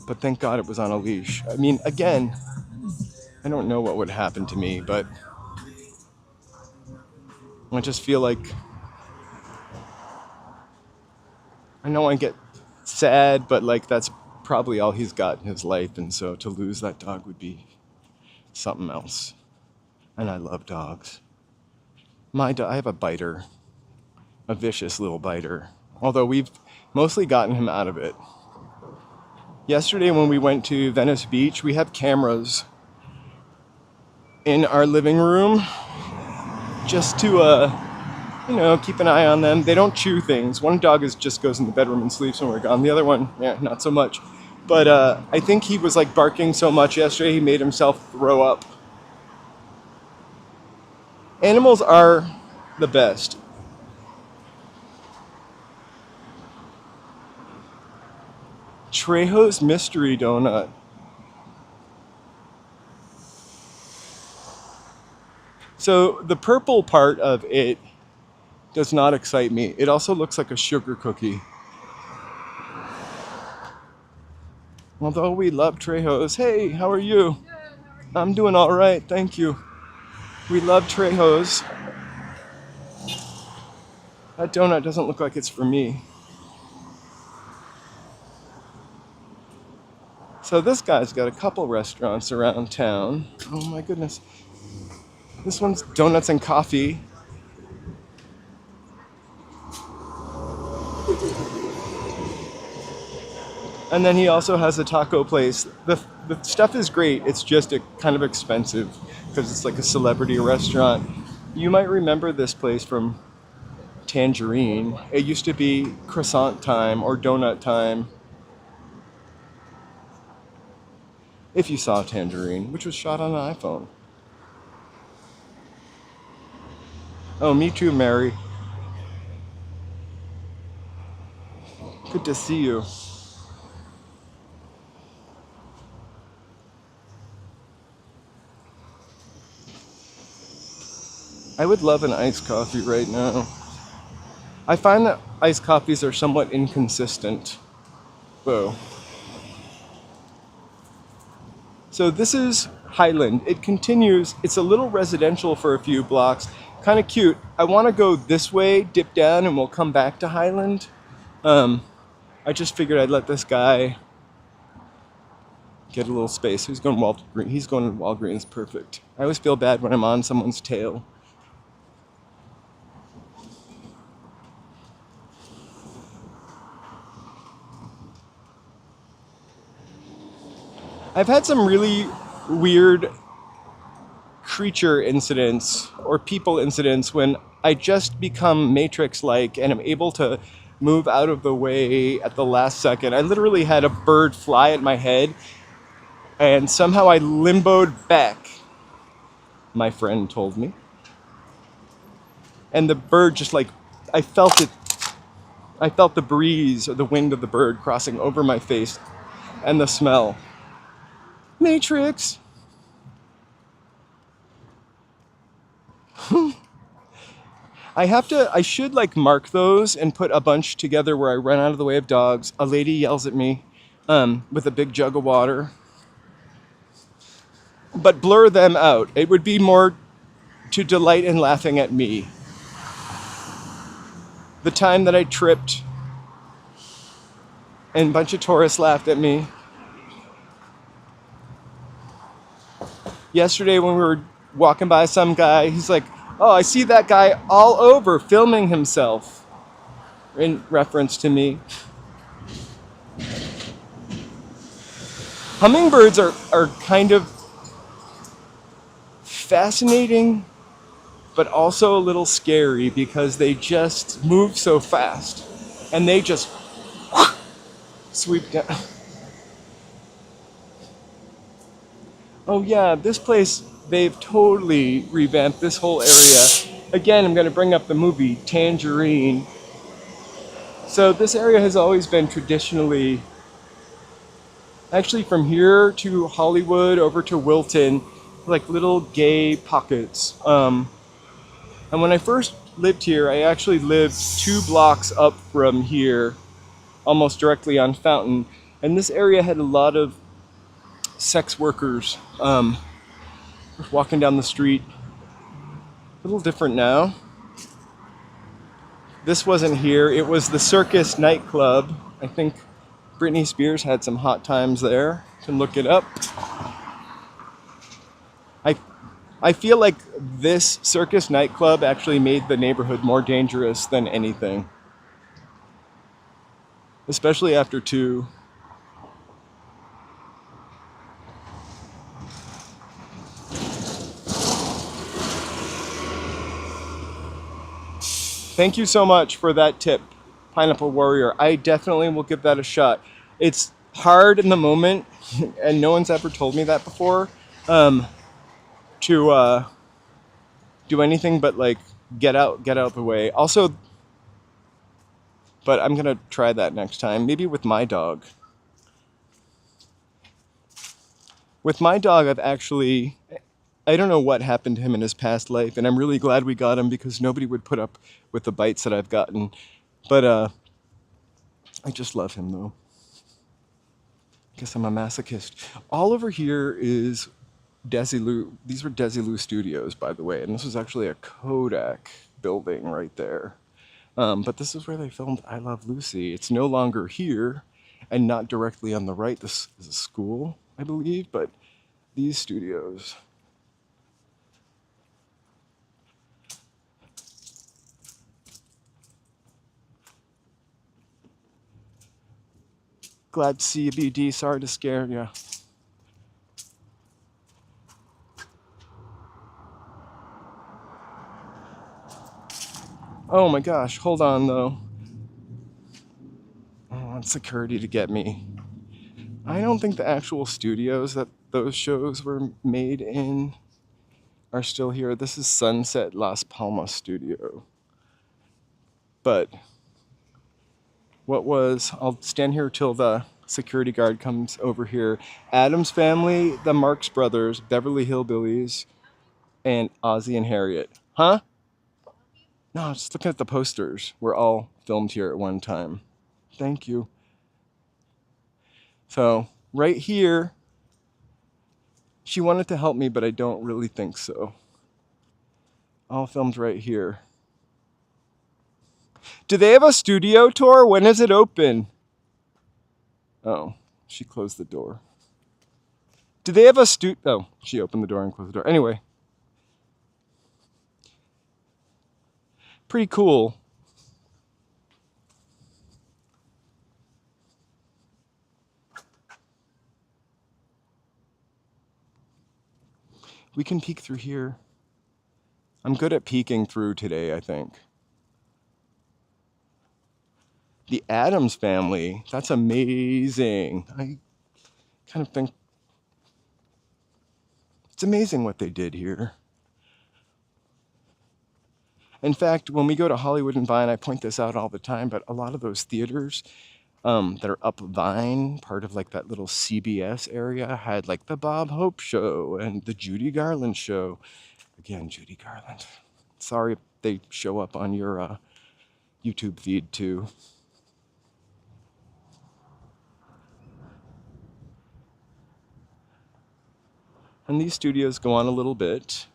But thank God it was on a leash. I mean, again, I don't know what would happen to me, but I just feel like I know I get sad, but like that's probably all he's got in his life, and so to lose that dog would be something else. And I love dogs. I have a biter, a vicious little biter, although we've mostly gotten him out of it. Yesterday when we went to Venice Beach, we have cameras in our living room just to, keep an eye on them. They don't chew things. One dog just goes in the bedroom and sleeps when we're gone. The other one, not so much. But I think he was like barking so much yesterday, he made himself throw up. Animals are the best. Trejo's Mystery Donut. So the purple part of it does not excite me. It also looks like a sugar cookie. Although we love Trejo's. Hey, how are you? Good, how are you? I'm doing all right, thank you. We love Trejo's. That donut doesn't look like it's for me. So this guy's got a couple restaurants around town. Oh my goodness. This one's Donuts and Coffee. And then he also has a taco place. The stuff is great. It's just kind of expensive because it's like a celebrity restaurant. You might remember this place from Tangerine. It used to be croissant time or donut time. If you saw Tangerine, which was shot on an iPhone. Oh, me too, Mary. Good to see you. I would love an iced coffee right now. I find that iced coffees are somewhat inconsistent. Whoa. So this is Highland. It continues. It's a little residential for a few blocks. Kind of cute. I want to go this way, dip down, and we'll come back to Highland. I just figured I'd let this guy get a little space. He's going to Walgreens. Perfect. I always feel bad when I'm on someone's tail. I've had some really weird creature incidents or people incidents when I just become Matrix-like and am able to move out of the way at the last second. I literally had a bird fly at my head and somehow I limboed back, my friend told me. And the bird just I felt it. I felt the breeze or the wind of the bird crossing over my face and the smell. Matrix. I should mark those and put a bunch together where I run out of the way of dogs. A lady yells at me with a big jug of water. But blur them out. It would be more to delight in laughing at me. The time that I tripped and a bunch of tourists laughed at me. Yesterday when we were walking by some guy, he's like, "Oh, I see that guy all over filming himself," in reference to me. Hummingbirds are kind of fascinating, but also a little scary because they just move so fast and they just sweep down. Oh yeah, this place, they've totally revamped this whole area. Again, I'm going to bring up the movie Tangerine. So this area has always been traditionally, actually from here to Hollywood over to Wilton, like little gay pockets. And when I first lived here, I actually lived 2 blocks up from here, almost directly on Fountain. And this area had a lot of sex workers walking down the street. A little different now. This wasn't here. It was the Circus nightclub. I think Britney Spears had some hot times there. You can look it up. I I feel like this Circus nightclub actually made the neighborhood more dangerous than anything. Especially after 2. Thank you so much for that tip, Pineapple Warrior. I definitely will give that a shot. It's hard in the moment, and no one's ever told me that before, to do anything but like get out the way. Also, but I'm gonna try that next time, maybe with my dog. With my dog, I don't know what happened to him in his past life, and I'm really glad we got him because nobody would put up with the bites that I've gotten. But I just love him though. Guess I'm a masochist. All over here is Desilu. These were Desilu Studios, by the way, and this was actually a Kodak building right there. But this is where they filmed I Love Lucy. It's no longer here, and not directly on the right. This is a school, I believe, but these studios. Glad to see you, BD. Sorry to scare you. Oh my gosh, hold on though. I want security to get me. I don't think the actual studios that those shows were made in are still here. This is Sunset Las Palmas Studio. But I'll stand here till the security guard comes over here. Addams Family, the Marx Brothers, Beverly Hillbillies, and Ozzie and Harriet. Huh? No, I was just looking at the posters. We're all filmed here at one time. Thank you. So, right here, she wanted to help me, but I don't really think so. All filmed right here. Do they have a studio tour? When is it open? Oh, she closed the door. Do they have a Oh, she opened the door and closed the door. Anyway. Pretty cool. We can peek through here. I'm good at peeking through today, I think. The Addams Family, that's amazing. I kind of think it's amazing what they did here. In fact, when we go to Hollywood and Vine, I point this out all the time, but a lot of those theaters that are up Vine, part of like that little CBS area, had like the Bob Hope Show and the Judy Garland Show. Again, Judy Garland. Sorry if they show up on your YouTube feed too. And these studios go on a little bit.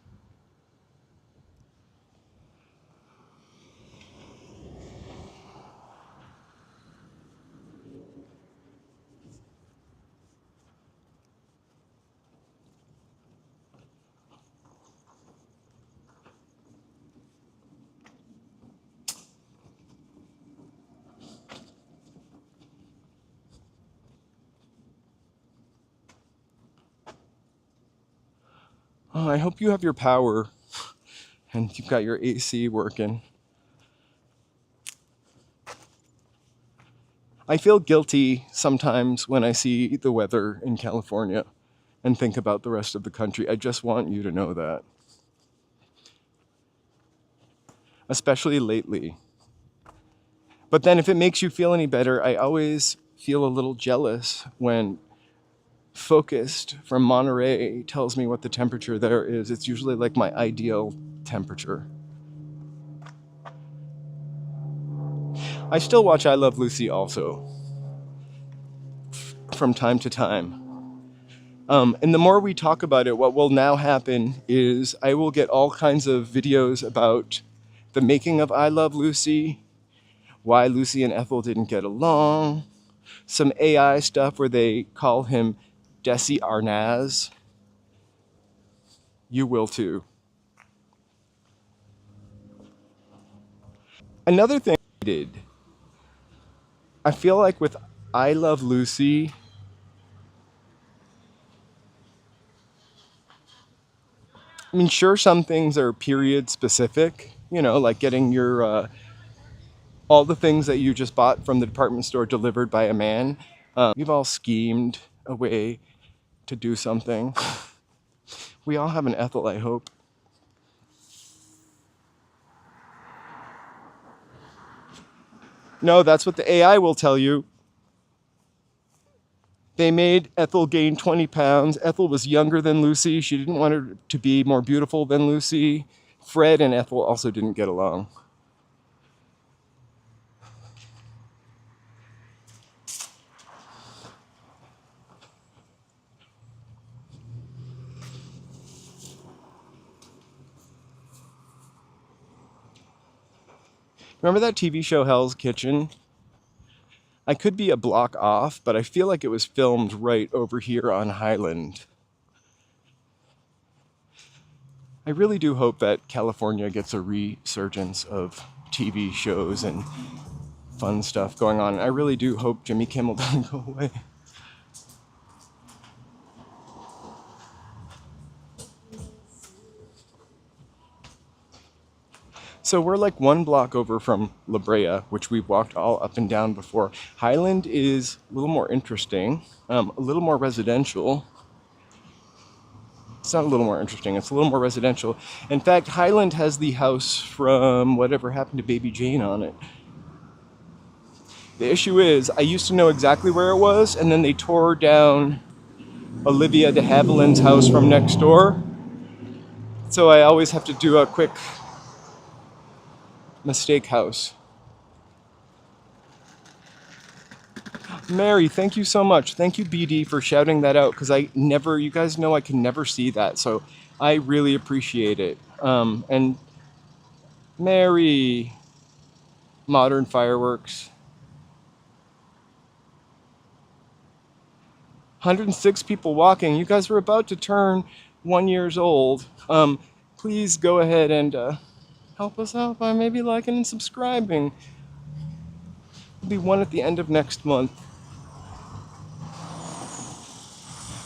Oh, I hope you have your power and you've got your AC working. I feel guilty sometimes when I see the weather in California and think about the rest of the country. I just want you to know that. Especially lately. But then if it makes you feel any better, I always feel a little jealous when Focused from Monterey tells me what the temperature there is. It's usually like my ideal temperature. I still watch I Love Lucy also, from time to time. And the more we talk about it, what will now happen is I will get all kinds of videos about the making of I Love Lucy, why Lucy and Ethel didn't get along, some AI stuff where they call him Desi Arnaz. You will too. Another thing I did, I feel like with I Love Lucy, I mean, sure, some things are period specific, you know, like getting your all the things that you just bought from the department store delivered by a man. We've all schemed a way to do something. We all have an Ethel, I hope. No, that's what the AI will tell you. They made Ethel gain 20 pounds. Ethel was younger than Lucy. She didn't want her to be more beautiful than Lucy. Fred and Ethel also didn't get along. Remember that TV show Hell's Kitchen? I could be a block off, but I feel like it was filmed right over here on Highland. I really do hope that California gets a resurgence of TV shows and fun stuff going on. I really do hope Jimmy Kimmel doesn't go away. So we're like one block over from La Brea, which we've walked all up and down before. Highland is a little more interesting, a little more residential. It's not a little more interesting, it's a little more residential. In fact, Highland has the house from Whatever Happened to Baby Jane on it. The issue is, I used to know exactly where it was, and then they tore down Olivia de Havilland's house from next door. So I always have to do a quick mistake house. Mary, thank you so much. Thank you, BD, for shouting that out, because you guys know I can never see that, so I really appreciate it. And Mary, Modern Fireworks. 106 people walking. You guys were about to turn 1 year old. Please go ahead and help us out by maybe liking and subscribing. There'll be one at the end of next month.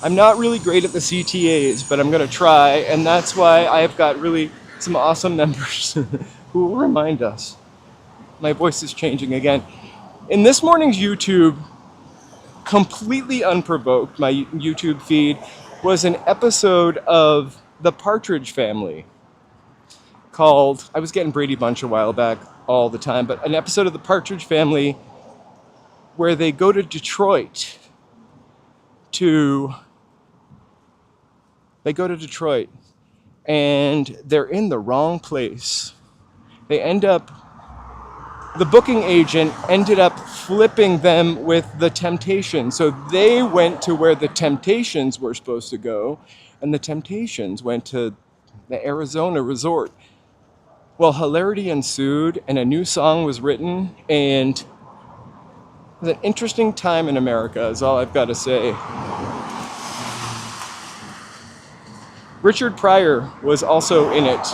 I'm not really great at the CTAs, but I'm going to try, and that's why I've got really some awesome members who will remind us. My voice is changing again. In this morning's YouTube, completely unprovoked, my YouTube feed was an episode of The Partridge Family called, I was getting Brady Bunch a while back all the time, but an episode of The Partridge Family where they go to Detroit and they're in the wrong place. The booking agent ended up flipping them with the Temptations. So they went to where the Temptations were supposed to go, and the Temptations went to the Arizona resort. Well, hilarity ensued, and a new song was written, and it was an interesting time in America, is all I've got to say. Richard Pryor was also in it.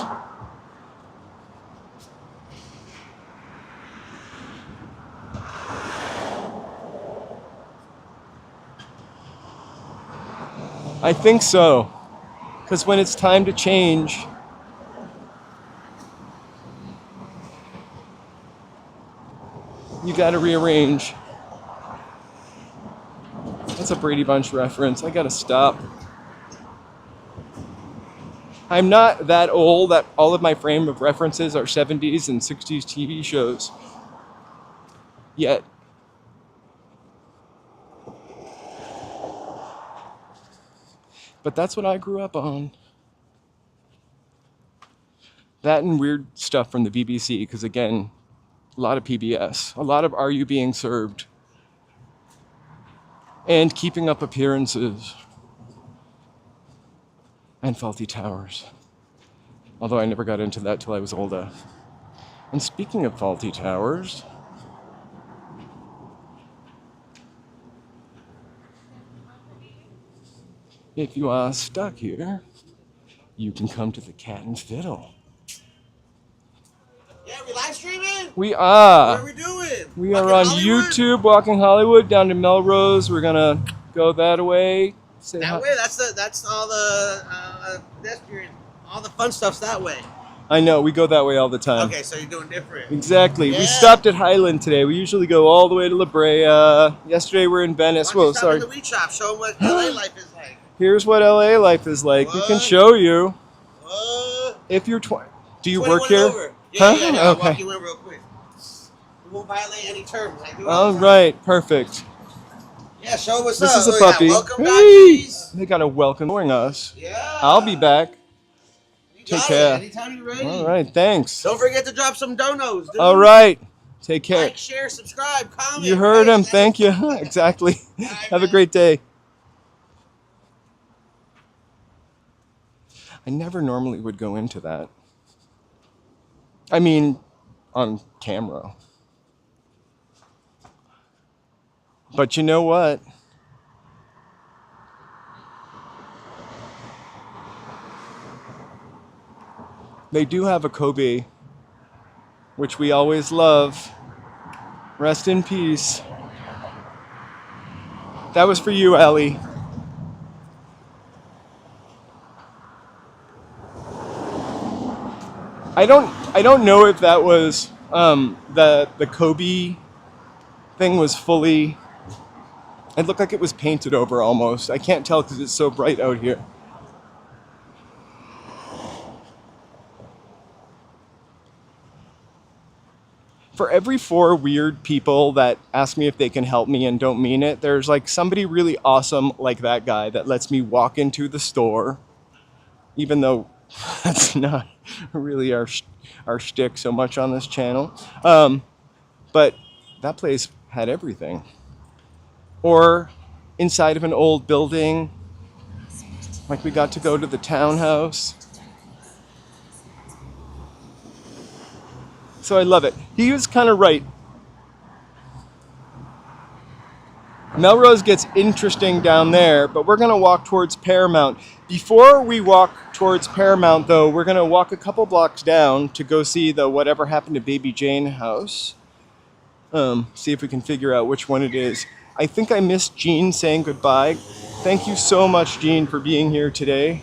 I think so. Because when it's time to change, you gotta rearrange. That's a Brady Bunch reference. I gotta stop. I'm not that old that all of my frame of references are 70s and 60s TV shows. Yet. But that's what I grew up on. That and weird stuff from the BBC, because again, a lot of PBS, a lot of Are You Being Served, and Keeping Up Appearances, and Faulty Towers. Although I never got into that till I was older. And speaking of Faulty Towers, if you are stuck here, you can come to the Cat and Fiddle. Yeah, we live streaming? We What are. are we doing? We are Walking on Hollywood? YouTube, walking Hollywood down to Melrose. We're gonna go that way. Say hi. That way? That's all the pedestrian, all the fun stuff's that way. I know, we go that way all the time. Okay, so you're doing different. Exactly. We Yeah. stopped at Highland today. We usually go all the way to La Brea. Yesterday we're in Venice. Why don't Whoa, you stop sorry. in the weed shop, show them what LA life is like. Here's what LA life is like. We can What? show you. What? If you're 20. Do you 21 work here? and over. Yeah, Huh? yeah, I'll Okay. walk you in real quick. We won't violate any terms. I do All the time. right, perfect. Yeah, show what's This up. is a Look at that. puppy. Welcome, Hey! doggies. They got a welcome us. Yeah. I'll be back. You Take got care. it. Anytime you're ready. All right, thanks. Don't forget to drop some donos, dude. All right, take care. Like, share, subscribe, comment. You heard right? him. Thank you. Exactly. Bye, Have a man. great day. I never normally would go into that. I mean, on camera. But you know what? They do have a Kobe, which we always love. Rest in peace. That was for you, Ellie. I don't know if that was the Kobe thing was fully. It looked like it was painted over almost. I can't tell because it's so bright out here. For every 4 weird people that ask me if they can help me and don't mean it, there's like somebody really awesome like that guy that lets me walk into the store, even though that's not really our shtick so much on this channel. But that place had everything. Or inside of an old building, like we got to go to the townhouse. So I love it. He was kind of right. Melrose gets interesting down there, but we're gonna walk towards Paramount. Before we walk towards Paramount though, we're gonna walk a couple blocks down to go see the Whatever Happened to Baby Jane house. See if we can figure out which one it is. I think I missed Jean saying goodbye. Thank you so much, Jean, for being here today.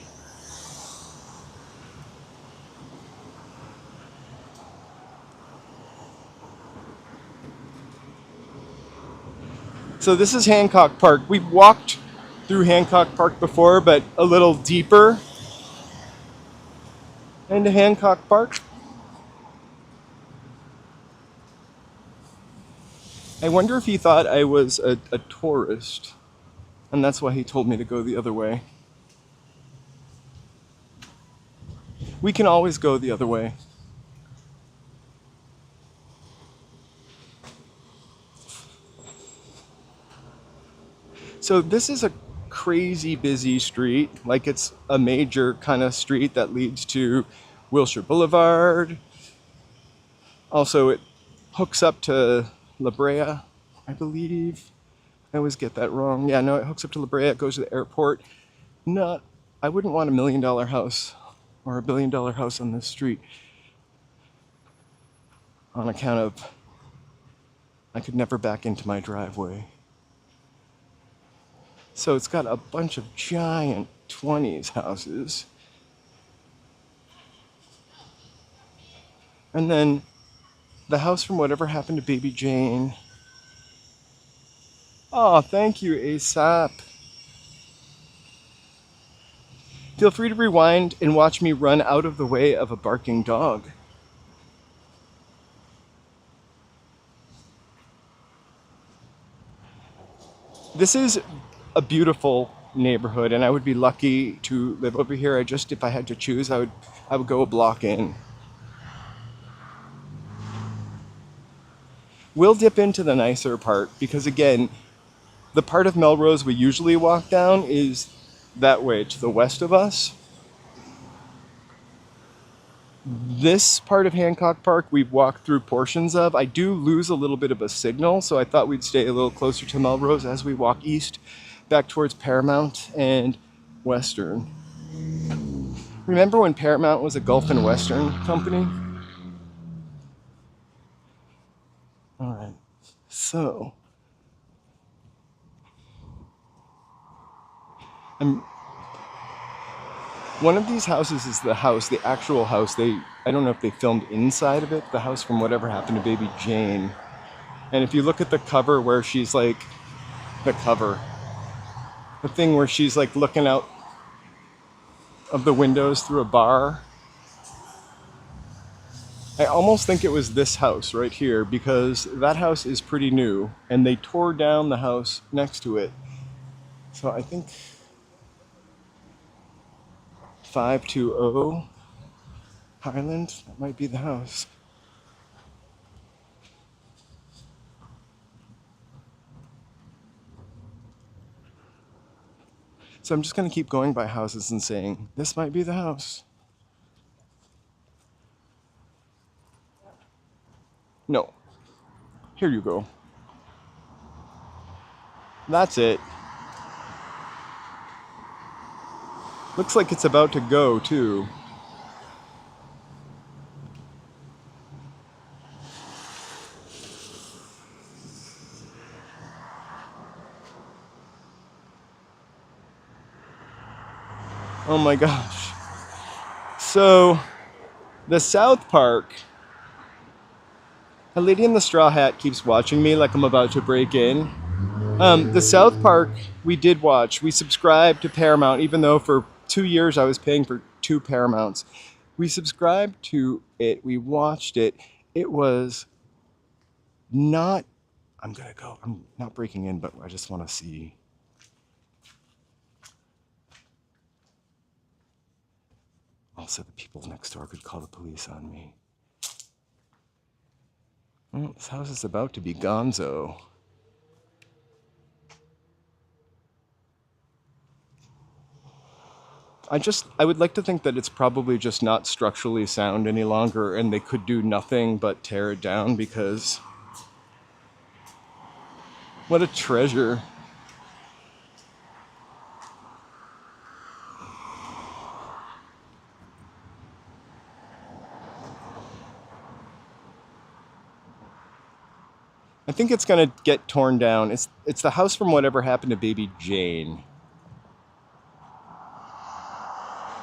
So this is Hancock Park. We've walked through Hancock Park before, but a little deeper into Hancock Park. I wonder if he thought I was a tourist, and that's why he told me to go the other way. We can always go the other way. So this is a crazy busy street, like it's a major kind of street that leads to Wilshire Boulevard. Also, it hooks up to La Brea, I believe. I always get that wrong. Yeah, no, it hooks up to La Brea, it goes to the airport. I wouldn't want $1 million house or $1 billion house on this street on account of I could never back into my driveway. So it's got a bunch of giant 1920s houses. And then the house from Whatever Happened to Baby Jane. Oh, thank you, ASAP. Feel free to rewind and watch me run out of the way of a barking dog. This is a beautiful neighborhood, and I would be lucky to live over here. If I had to choose, I would go a block in. We'll dip into the nicer part because, again, the part of Melrose we usually walk down is that way to the west of us. This part of Hancock Park we've walked through portions of. I do lose a little bit of a signal, so I thought we'd stay a little closer to Melrose as we walk east back towards Paramount and Western. Remember when Paramount was a Gulf and Western company? All right, so one of these houses is the house, the actual house. I don't know if they filmed inside of it, the house from Whatever Happened to Baby Jane. And if you look at the cover where she's like, the thing where she's like looking out of the windows through a bar, I almost think it was this house right here because that house is pretty new and they tore down the house next to it. So I think 520 Highland, that might be the house. So I'm just going to keep going by houses and saying, this might be the house. No. Here you go. That's it. Looks like it's about to go, too. Oh my gosh. So, the South Park. A lady in the straw hat keeps watching me like I'm about to break in. The South Park we did watch. We subscribed to Paramount, even though for 2 years I was paying for 2 Paramounts. We subscribed to it. We watched it. It was not... I'm not breaking in, but I just want to see. Also, the people next door could call the police on me. Well, this house is about to be gonzo. I would like to think that it's probably just not structurally sound any longer and they could do nothing but tear it down because what a treasure. I think it's gonna get torn down. It's the house from Whatever Happened to Baby Jane.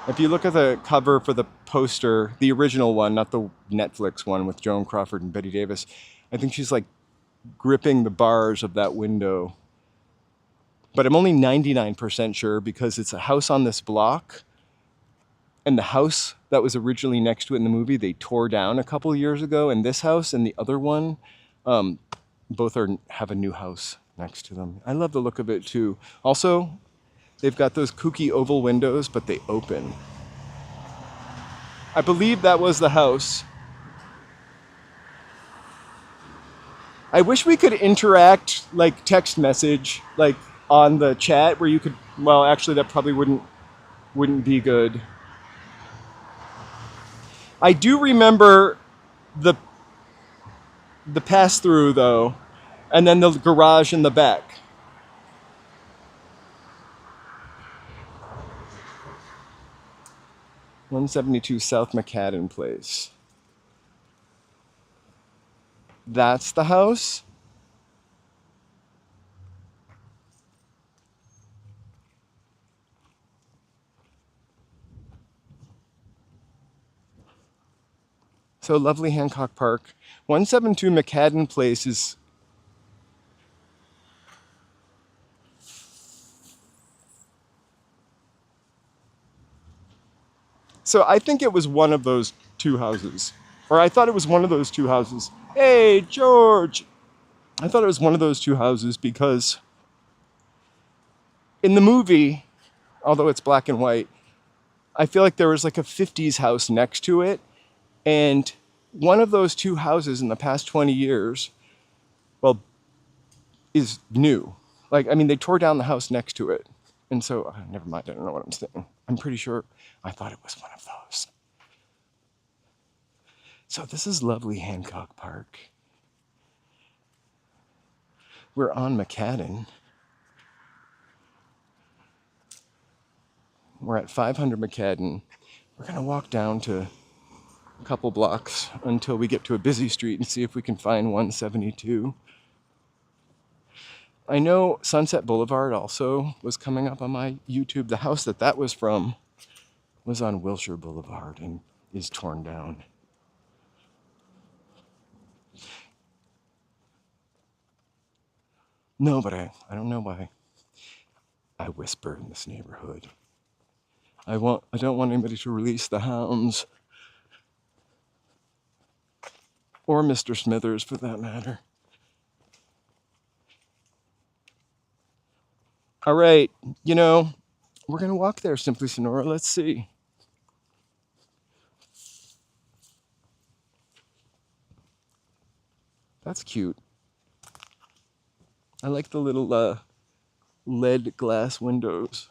If you look at the cover for the poster, the original one, not the Netflix one with Joan Crawford and Bette Davis, I think she's like gripping the bars of that window. But I'm only 99% sure because it's a house on this block. And the house that was originally next to it in the movie, they tore down a couple of years ago. And this house and the other one, both have a new house next to them. I love the look of it too. Also, they've got those kooky oval windows, but they open. I believe that was the house. I wish we could interact, like text message, like on the chat where you could, well, actually that probably wouldn't be good. I do remember the pass-through though, and then the garage in the back. (172) South McCadden Place. That's the house? So lovely Hancock Park. 172 McCadden Place is... So I think it was one of those two houses. Or I thought it was one of those two houses. Hey, George! I thought it was one of those two houses because in the movie, although it's black and white, I feel like there was like a 50s house next to it. And one of those two houses in the past 20 years, well, is new. Like, I mean, they tore down the house next to it. And so, never mind, I don't know what I'm saying. I'm pretty sure I thought it was one of those. So this is lovely Hancock Park. We're on McCadden. We're at 500 McCadden. We're gonna walk down to a couple blocks until we get to a busy street and see if we can find 172. I know Sunset Boulevard also was coming up on my YouTube. The house that was from was on Wilshire Boulevard and is torn down. No, but I don't know why I whisper in this neighborhood. I don't want anybody to release the hounds. Or Mr. Smithers, for that matter. All right, you know, we're gonna walk there, Simply Sonora. Let's see. That's cute. I like the little lead glass windows.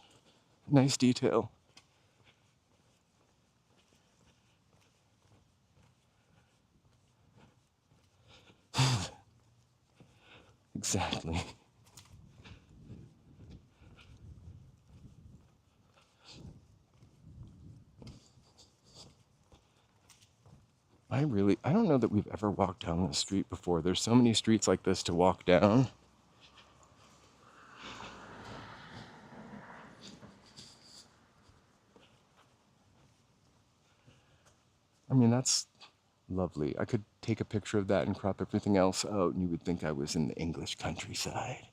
Nice detail. Exactly. I don't know that we've ever walked down this street before. There's so many streets like this to walk down. I mean, that's lovely. I could take a picture of that and crop everything else out, and you would think I was in the English countryside.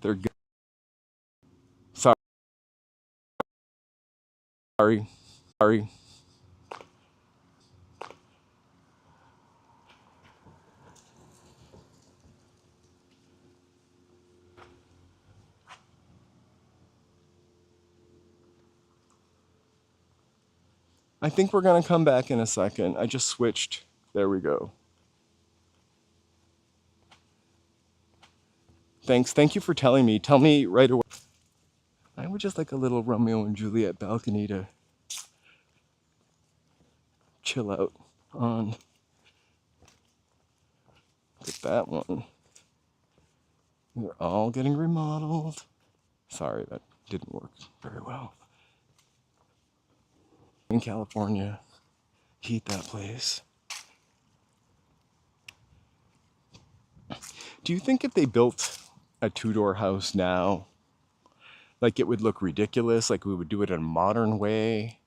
They're good. Sorry. Sorry. I think we're gonna come back in a second. I just switched. There we go. Thanks. Thank you for telling me. Tell me right away. I would just like a little Romeo and Juliet balcony to chill out on. Look at that one. They're all getting remodeled. Sorry, that didn't work very well. In California, heat that place. Do you think if they built a two-door house now, like it would look ridiculous, like we would do it in a modern way?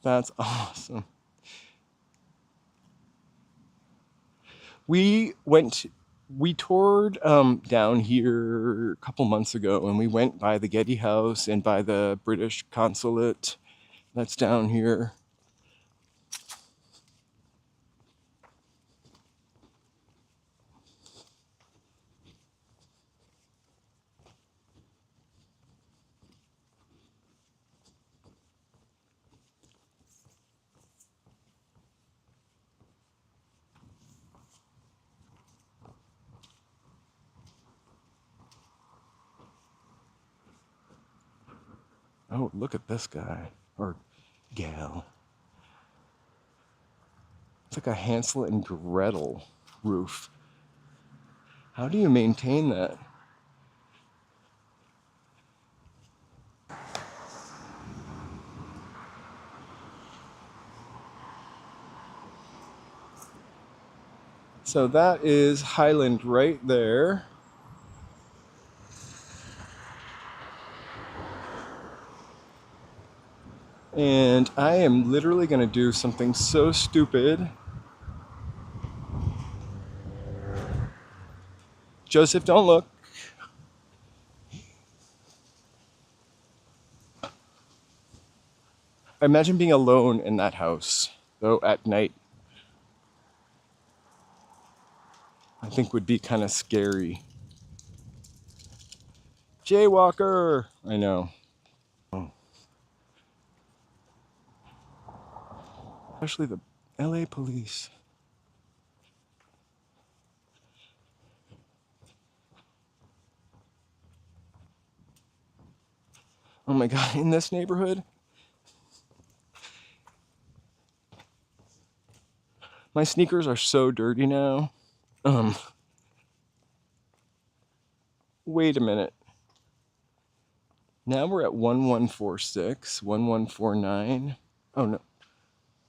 That's awesome. We toured down here a couple months ago, and we went by the Getty House and by the British consulate that's down here. Oh, look at this guy, or gal. It's like a Hansel and Gretel roof. How do you maintain that? So that is Highland right there. And I am literally going to do something so stupid. Joseph, don't look. Imagine being alone in that house, though, at night. I think would be kind of scary. Jaywalker! I know. Especially the LA police. Oh my god, in this neighborhood? My sneakers are so dirty now. Wait a minute. Now we're at 1146, 1149. Oh no,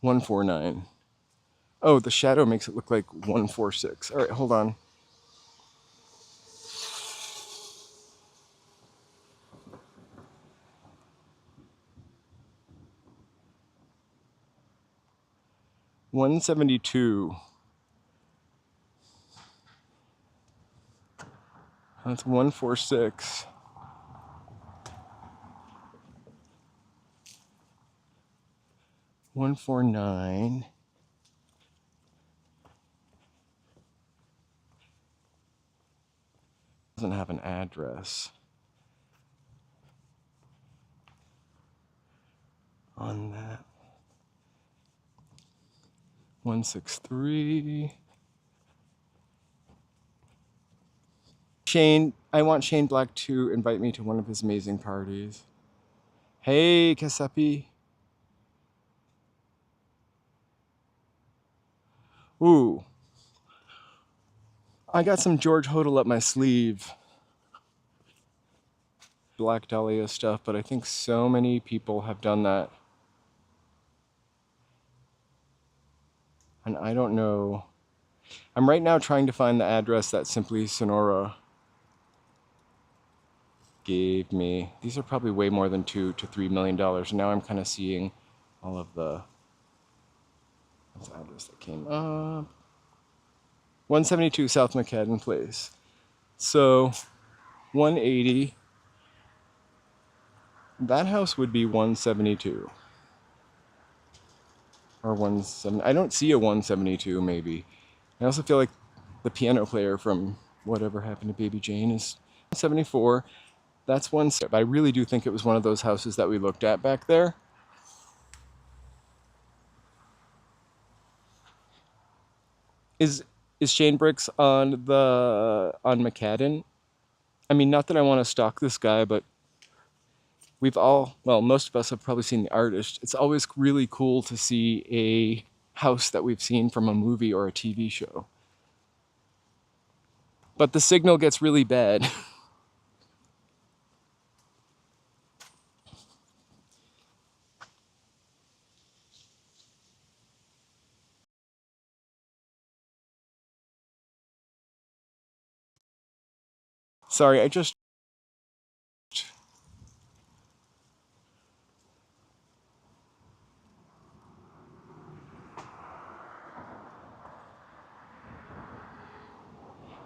149. Oh, the shadow makes it look like 146. All right, hold on. $172. That's 146. $149. Doesn't have an address on that. 163. Shane, I want Shane Black to invite me to one of his amazing parties. Hey, Kasapi. Ooh. I got some George Hodel up my sleeve. Black Dahlia stuff, but I think so many people have done that. And I don't know. I'm right now trying to find the address that Simply Sonora gave me. These are probably way more than $2 to $3 million. And now I'm kind of seeing all of the what's the address that came up. 172 South McCadden Place. So 180. That house would be 172. Or 170. I don't see a 172 maybe. I also feel like the piano player from Whatever Happened to Baby Jane is 174. That's one step. I really do think it was one of those houses that we looked at back there. Is Shane Bricks on McCadden? I mean, not that I want to stalk this guy, but we've all, well, most of us have probably seen The Artist. It's always really cool to see a house that we've seen from a movie or a TV show. But the signal gets really bad. Sorry, I just...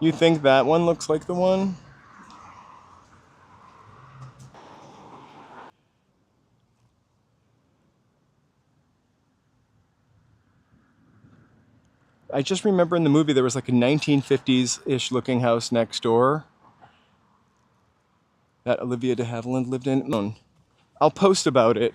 You think that one looks like the one? I just remember in the movie there was like a 1950s-ish looking house next door that Olivia de Havilland lived in. I'll post about it.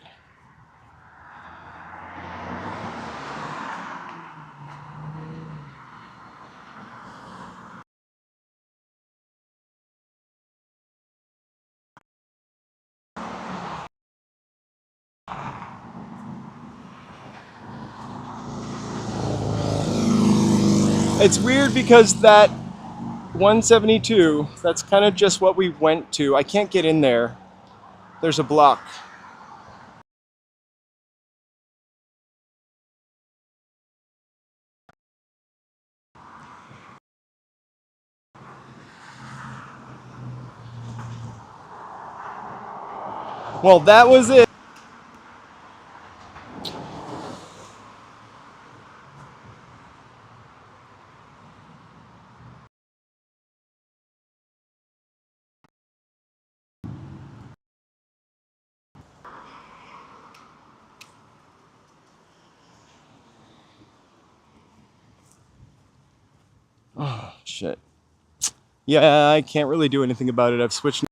It's weird because that 172, that's kind of just what we went to. I can't get in there. There's a block. Well, that was it. Oh, shit. Yeah, I can't really do anything about it. I've switched.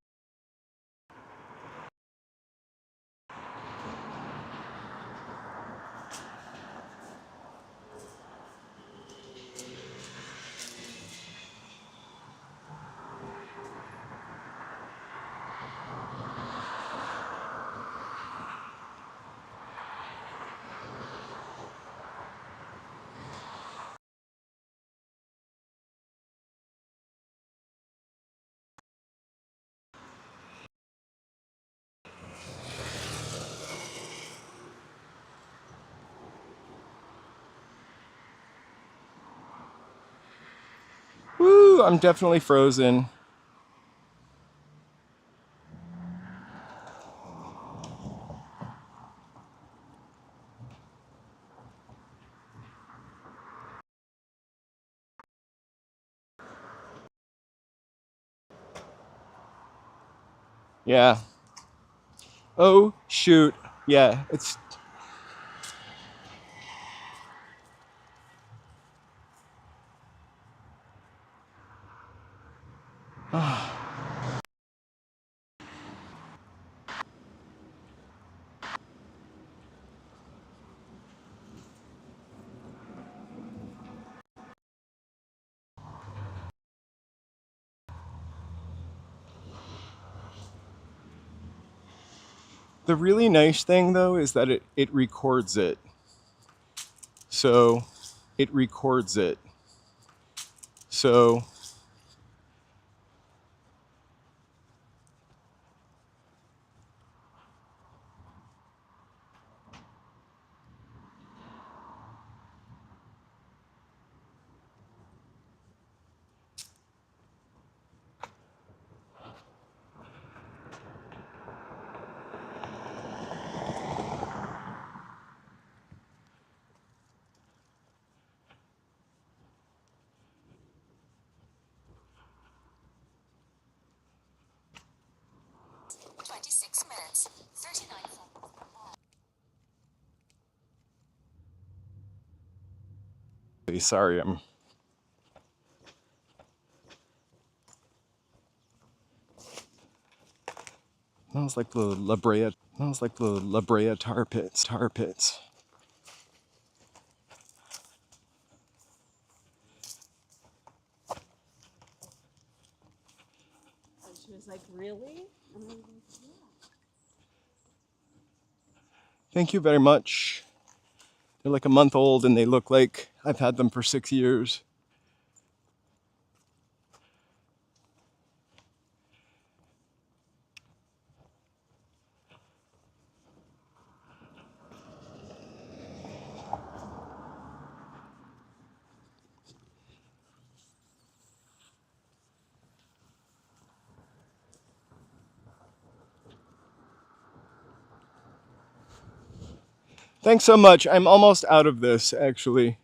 Woo, I'm definitely frozen. Yeah. Oh, shoot. Yeah, it's. The really nice thing, though, is that it records it. So, it records it. So, .26 minutes, 39 seconds. sorry, I'm. Smells like the La Brea. Smells like the La Brea tar pits. Tar pits. And she was like, really? And I was like, yeah. Thank you very much. They're like a month old and they look like I've had them for 6 years. Thanks so much. I'm almost out of this, actually.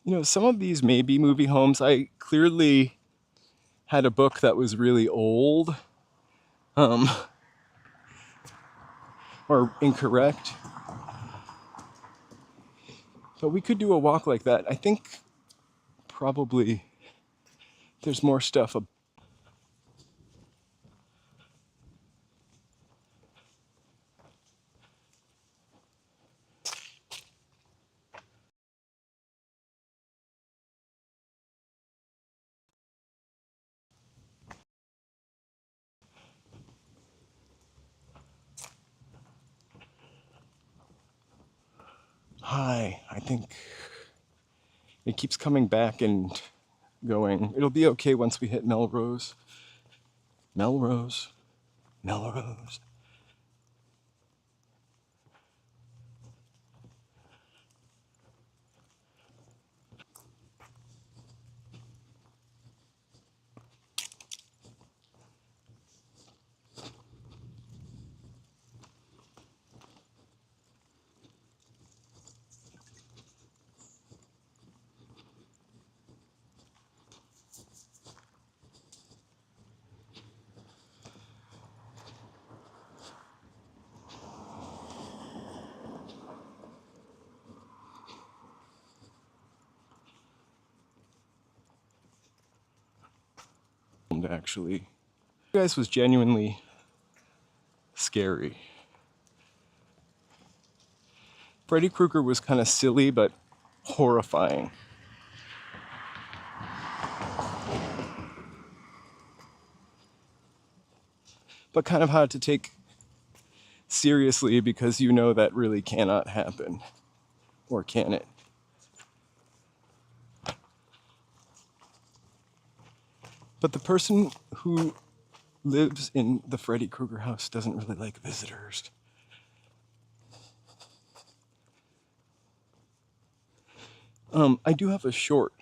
You know, some of these may be movie homes. I clearly had a book that was really old, um, or incorrect. But we could do a walk like that. I think probably there's more stuff high. I think it keeps coming back and going. It'll be okay once we hit Melrose. Melrose. Melrose. Actually, you guys was genuinely scary. Freddy Krueger was kind of silly but horrifying. But kind of hard to take seriously because you know that really cannot happen. Or can it? But the person who lives in the Freddy Krueger house doesn't really like visitors. I do have a short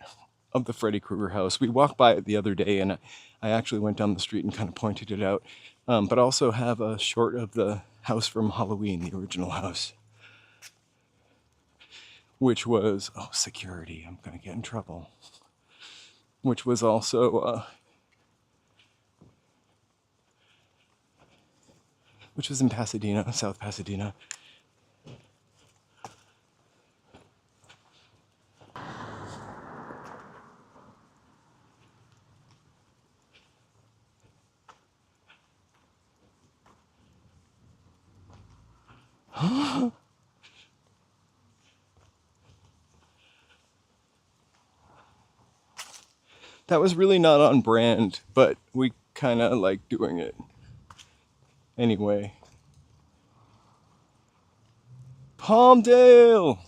of the Freddy Krueger house. We walked by it the other day and I actually went down the street and kind of pointed it out. But also have a short of the house from Halloween, the original house. Which was, oh, security, I'm gonna get in trouble. Which was also, which was in Pasadena, South Pasadena. That was really not on brand, but we kind of like doing it anyway. Palmdale!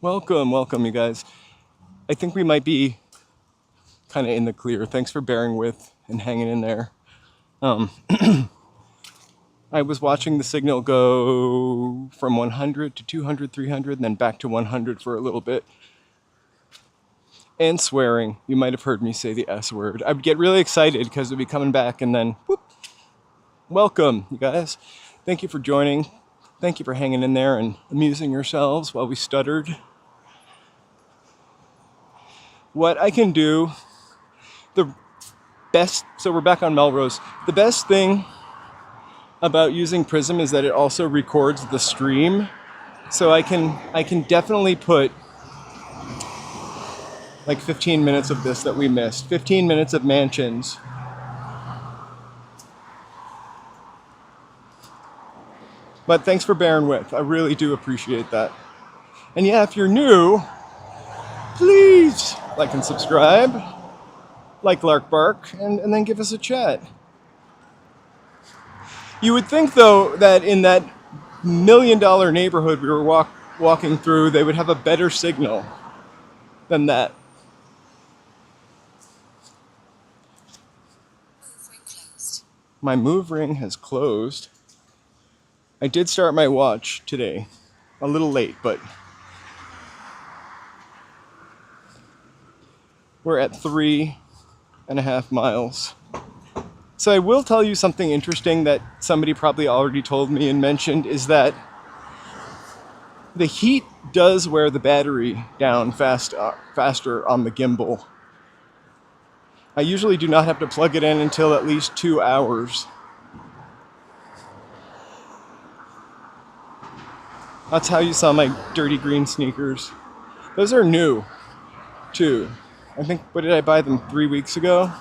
Welcome, welcome, you guys. I think we might be kind of in the clear. Thanks for bearing with and hanging in there. I was watching the signal go from 100 to 200, 300, and then back to 100 for a little bit. And swearing. You might have heard me say the S word. I would get really excited because it would be coming back and then, whoop. Welcome, you guys. Thank you for joining. Thank you for hanging in there and amusing yourselves while we stuttered. What I can do, the best, so we're back on Melrose. The best thing about using Prism is that it also records the stream. So I can definitely put like 15 minutes of this that we missed. 15 minutes of mansions. But thanks for bearing with. I really do appreciate that. And yeah, if you're new, please like and subscribe, like Lark Bark, and then give us a chat. You would think, though, that in that $1 million neighborhood we were walking through, they would have a better signal than that. Move ring closed. My move ring has closed. I did start my watch today. A little late, but we're at 3.5 miles. So I will tell you something interesting that somebody probably already told me and mentioned, is that the heat does wear the battery down faster on the gimbal. I usually do not have to plug it in until at least 2 hours. That's how you saw my dirty green sneakers. Those are new, too. I think, what did I buy them 3 weeks ago?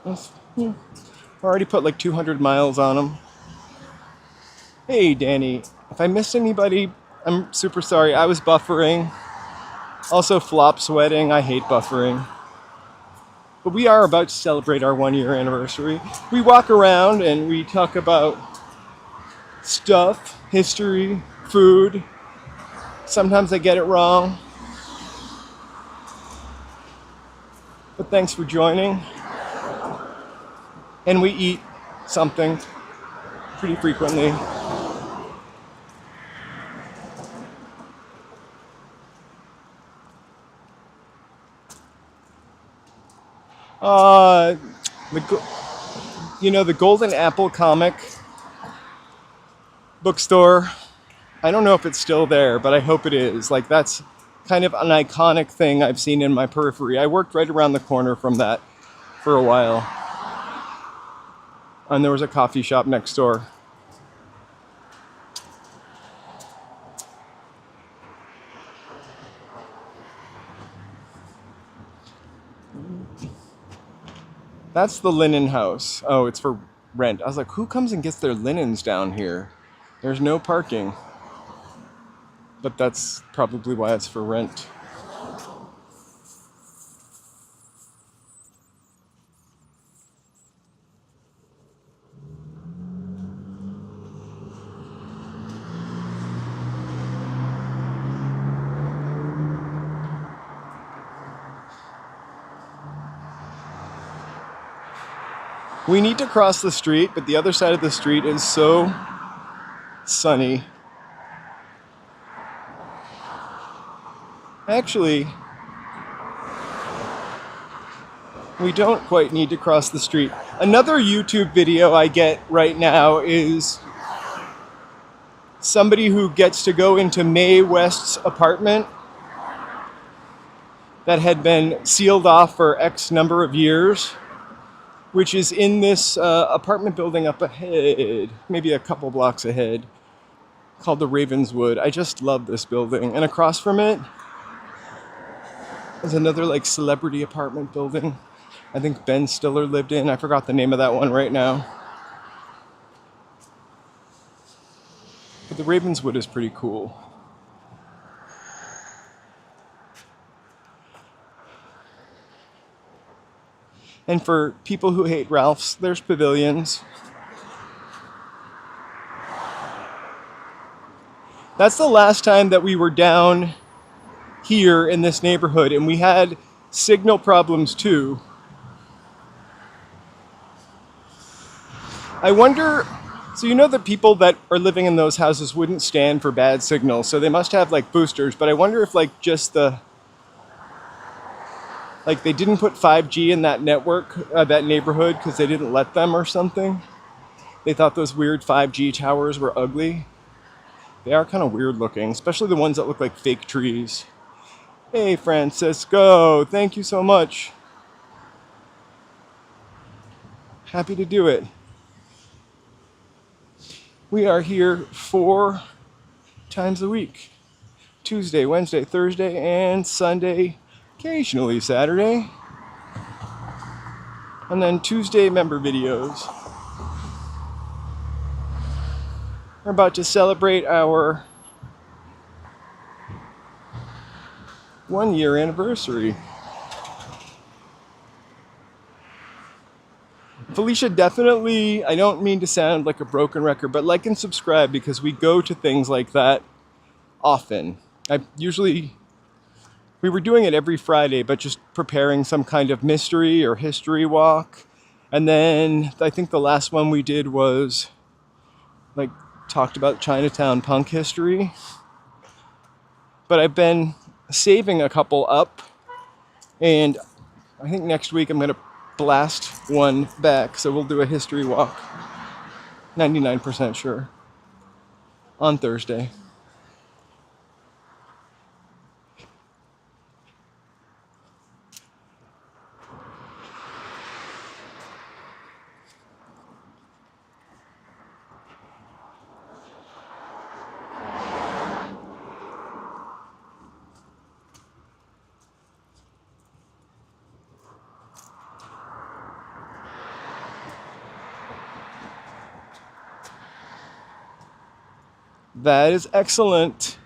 I already put like 200 miles on them. Hey, Danny. If I missed anybody, I'm super sorry. I was buffering. Also flop sweating. I hate buffering. but we are about to celebrate our 1 year anniversary. We walk around and we talk about stuff, history, food. Sometimes I get it wrong. But thanks for joining. And we eat something pretty frequently. Uh, the Golden Apple comic bookstore. I don't know if it's still there, but I hope it is. Like, that's kind of an iconic thing I've seen in my periphery. I worked right around the corner from that for a while. And there was a coffee shop next door. That's the linen house. Oh, it's for rent. I was like, who comes and gets their linens down here? There's no parking. But that's probably why it's for rent. We need to cross the street, but the other side of the street is so sunny. Actually, we don't quite need to cross the street. Another YouTube video I get right now is somebody who gets to go into Mae West's apartment that had been sealed off for X number of years, which is in this apartment building up ahead, maybe a couple blocks ahead, called the Ravenswood. I just love this building. And across from it is another like celebrity apartment building. I think Ben Stiller lived in. I forgot the name of that one right now. But the Ravenswood is pretty cool. And for people who hate Ralph's, there's pavilions. That's the last time that we were down here in this neighborhood, and we had signal problems too. I wonder, so you know the people that are living in those houses wouldn't stand for bad signals, so they must have like boosters, but I wonder if like just like they didn't put 5G in that network, that neighborhood, because they didn't let them or something. They thought those weird 5G towers were ugly. They are kind of weird looking, especially the ones that look like fake trees. Hey, Francisco, thank you so much. Happy to do it. We are here 4 times a week. Tuesday, Wednesday, Thursday, and Sunday. Occasionally Saturday. And then Tuesday member videos. We're about to celebrate our 1 year anniversary. Felicia, definitely, I don't mean to sound like a broken record, but like and subscribe because we go to things like that often. We were doing it every Friday, but just preparing some kind of mystery or history walk. And then I think the last one we did was like talked about Chinatown punk history. But I've been saving a couple up, and I think next week I'm going to blast one back. So we'll do a history walk, 99% sure, on Thursday. That is excellent.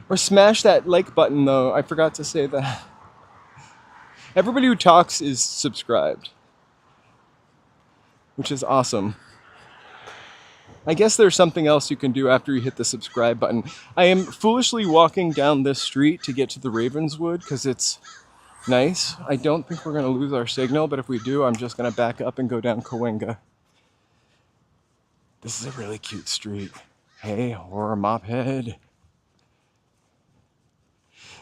Or smash that like button though. I forgot to say that. Everybody who talks is subscribed, which is awesome. I guess there's something else you can do after you hit the subscribe button. I am foolishly walking down this street to get to the Ravenswood because it's nice. I don't think we're going to lose our signal, but if we do, I'm just going to back up and go down Cahuenga. This is a really cute street. Hey, horror mop head.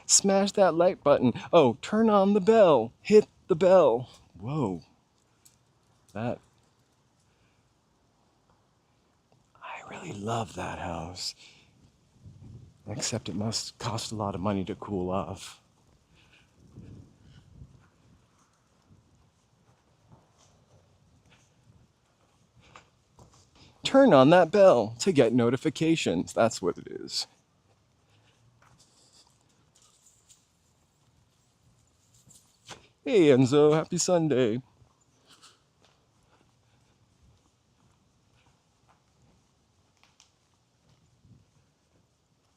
Smash that like button. Oh, turn on the bell. Hit the bell. Whoa. That. I really love that house. Except it must cost a lot of money to cool off. Turn on that bell to get notifications. That's what it is. Hey Enzo, happy Sunday.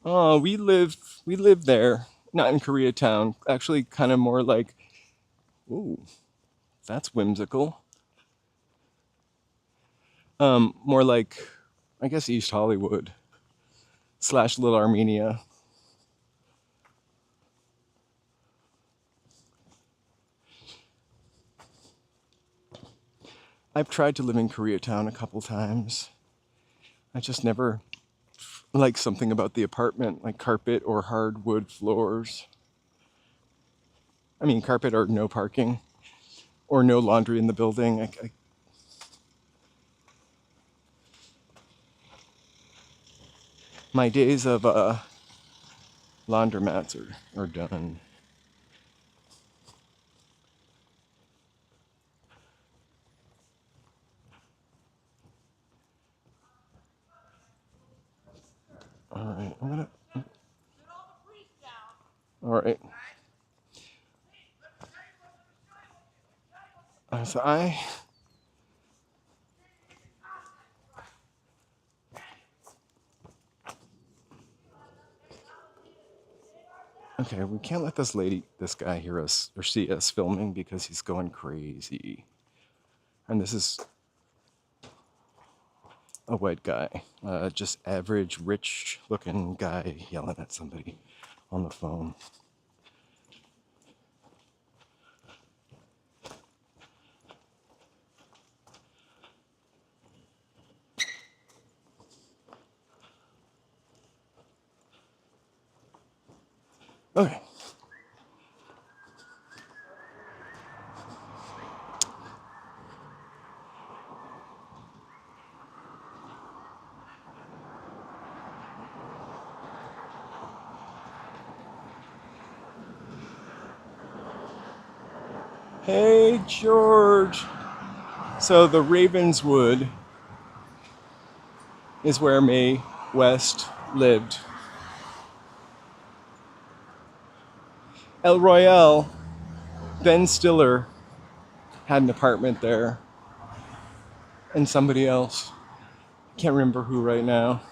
Oh, we live there. Not in Koreatown. Actually kind of more like, ooh, that's whimsical. More like, I guess East Hollywood / Little Armenia. I've tried to live in Koreatown a couple times. I just never like something about the apartment, like carpet or hardwood floors. I mean, carpet or no parking or no laundry in the building. My days of laundromats are done. All right, I'm gonna. All right. So okay, we can't let this guy hear us or see us filming because he's going crazy. And this is a white guy, just average, rich-looking guy yelling at somebody on the phone. Okay. Hey, George. So the Ravenswood is where Mae West lived. El Royale, Ben Stiller had an apartment there. And somebody else. Can't remember who right now.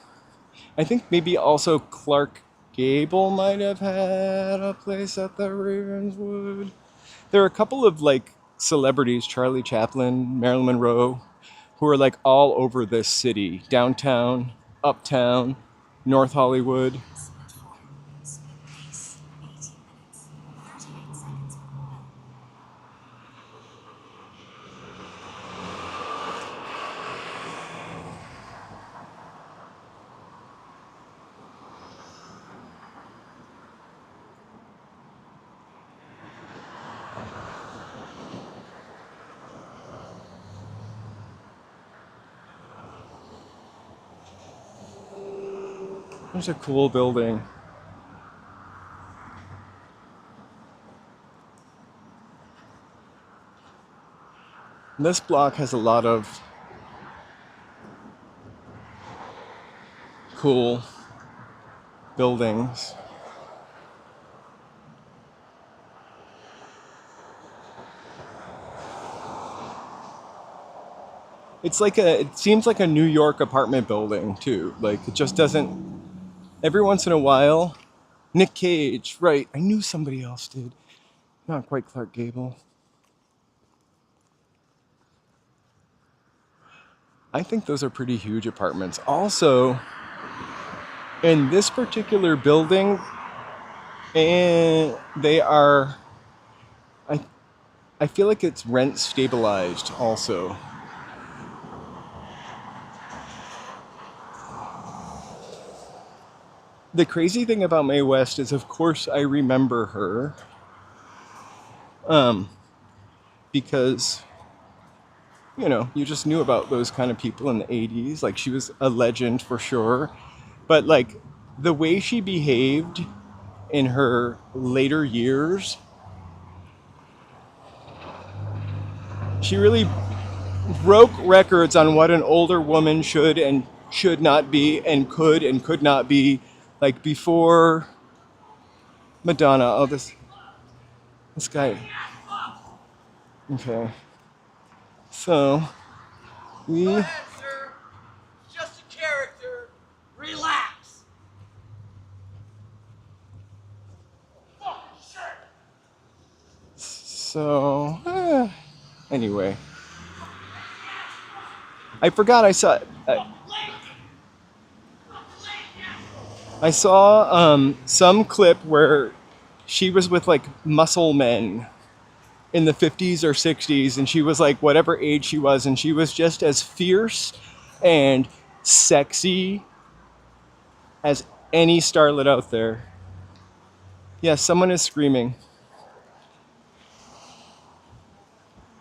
I think maybe also Clark Gable might have had a place at the Ravenswood. There are a couple of like celebrities, Charlie Chaplin, Marilyn Monroe, who are like all over this city. Downtown, uptown, North Hollywood. Speed pace, 18 minutes, 38 seconds per mile. There's a cool building. This block has a lot of cool buildings. It seems like a New York apartment building too. Like it just doesn't, every once in a while, Nick Cage, right, I knew somebody else did. Not quite Clark Gable. I think those are pretty huge apartments. Also, in this particular building, and they are, I feel like it's rent stabilized also. The crazy thing about Mae West is, of course, I remember her. Because, you know, you just knew about those kind of people in the 80s. Like, she was a legend for sure. But, like, the way she behaved in her later years, she really broke records on what an older woman should and should not be and could not be. Like, before Madonna. Oh, this guy. Okay. So, we... Go ahead, sir. Just a character. Relax. So, anyway. I forgot I saw... I saw some clip where she was with, like, muscle men in the 50s or 60s, and she was like whatever age she was, and she was just as fierce and sexy as any starlet out there. Yes, someone is screaming.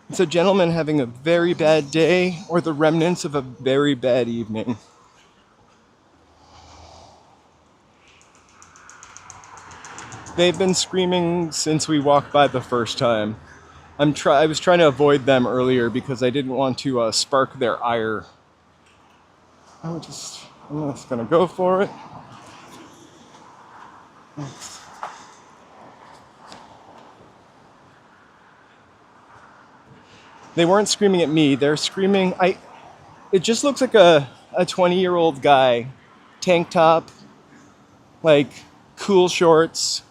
It's a gentleman having a very bad day, or the remnants of a very bad evening. They've been screaming since we walked by the first time. I was trying to avoid them earlier because I didn't want to spark their ire. I'm just gonna go for it. They weren't screaming at me. They're screaming. It just looks like a 20-year-old guy, tank top, like cool shorts.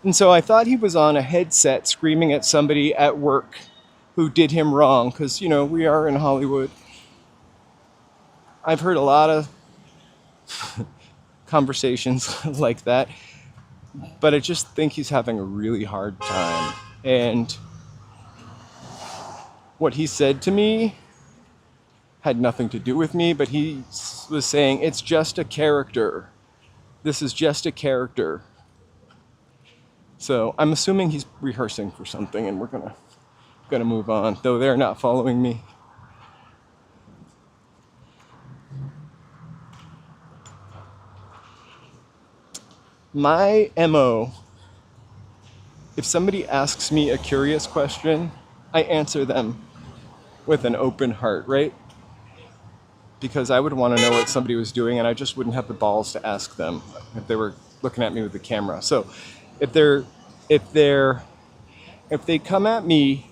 And so I thought he was on a headset screaming at somebody at work who did him wrong, because, you know, we are in Hollywood. I've heard a lot of conversations like that, but I just think he's having a really hard time. And what he said to me had nothing to do with me, but he was saying, it's just a character. This is just a character. So I'm assuming he's rehearsing for something, and we're gonna move on, though they're not following me. My MO, if somebody asks me a curious question, I answer them with an open heart, right? Because I would want to know what somebody was doing, and I just wouldn't have the balls to ask them if they were looking at me with the camera. So if they come at me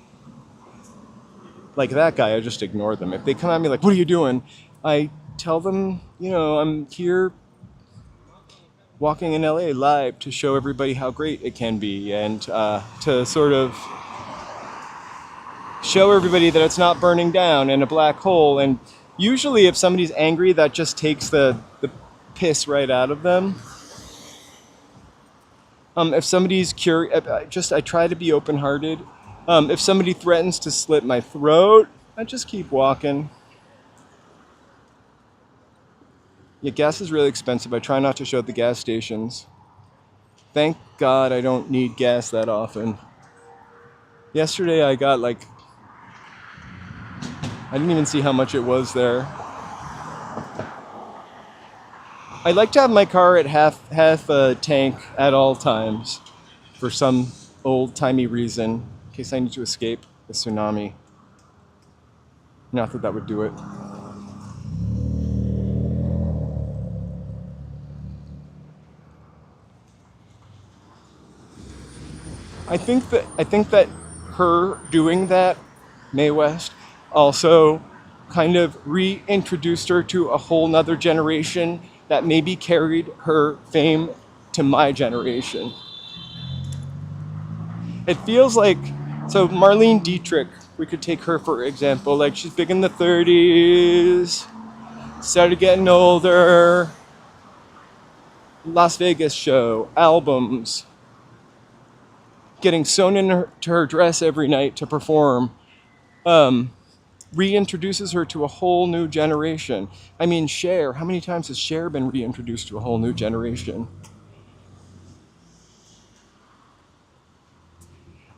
like that guy, I just ignore them. If they come at me like, what are you doing? I tell them, you know, I'm here walking in LA live to show everybody how great it can be, and to sort of show everybody that it's not burning down in a black hole. And usually if somebody's angry, that just takes the piss right out of them. If somebody's curious, I try to be open-hearted. If somebody threatens to slit my throat, I just keep walking. Yeah, gas is really expensive. I try not to show at the gas stations. Thank God I don't need gas that often. Yesterday I got I didn't even see how much it was there. I like to have my car at half a tank at all times for some old-timey reason, in case I need to escape the tsunami. Not that that would do it. I think that her doing that, Mae West, also kind of reintroduced her to a whole nother generation that maybe carried her fame to my generation. It feels like, so Marlene Dietrich, we could take her for example. Like she's big in the 30s, started getting older. Las Vegas show, albums, getting sewn into her dress every night to perform. Reintroduces her to a whole new generation. I mean, Cher, how many times has Cher been reintroduced to a whole new generation?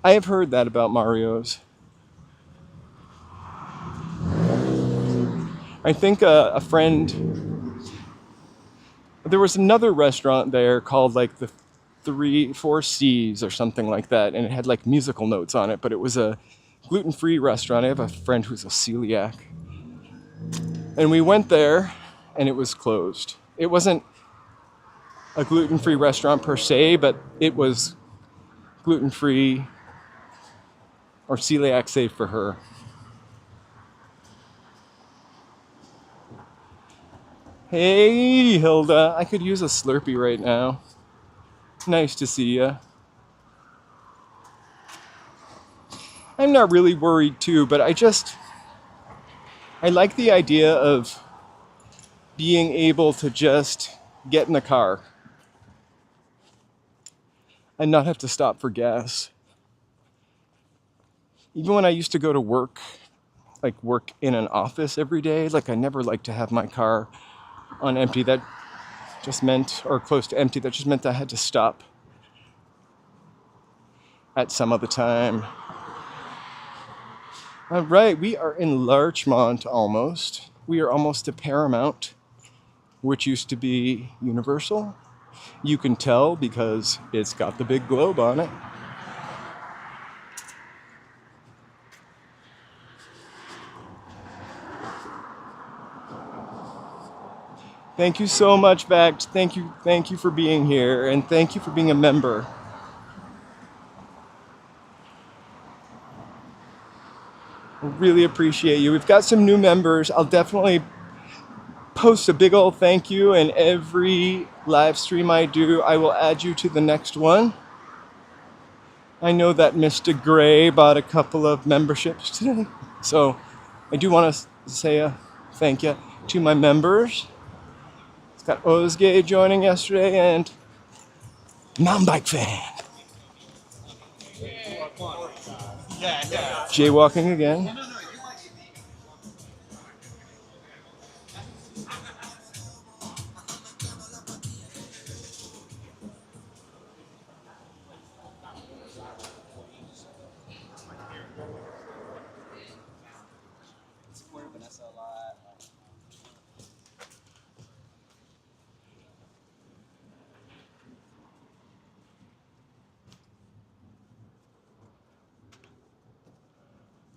I have heard that about Mario's. I think a friend, there was another restaurant there called like the 4 C's or something like that, and it had like musical notes on it, but it was a gluten-free restaurant. I have a friend who's a celiac. And we went there and it was closed. It wasn't a gluten-free restaurant per se, but it was gluten-free or celiac safe for her. Hey, Hilda, I could use a Slurpee right now. Nice to see ya. I'm not really worried too, but I like the idea of being able to just get in the car and not have to stop for gas. Even when I used to go to work, like work in an office every day, like I never liked to have my car on empty. That just meant, or close to empty, that just meant that I had to stop at some other time. All right, we are in Larchmont almost. We are almost to Paramount, which used to be Universal. You can tell because it's got the big globe on it. Thank you so much, Vact. Thank you for being here, and thank you for being a member. I really appreciate you. We've got some new members. I'll definitely post a big old thank you in every live stream I do. I will add you to the next one. I know that Mr. Gray bought a couple of memberships today, so I do want to say a thank you to my members. It's got Ozgay joining yesterday and mountain bike fan. Jaywalking again.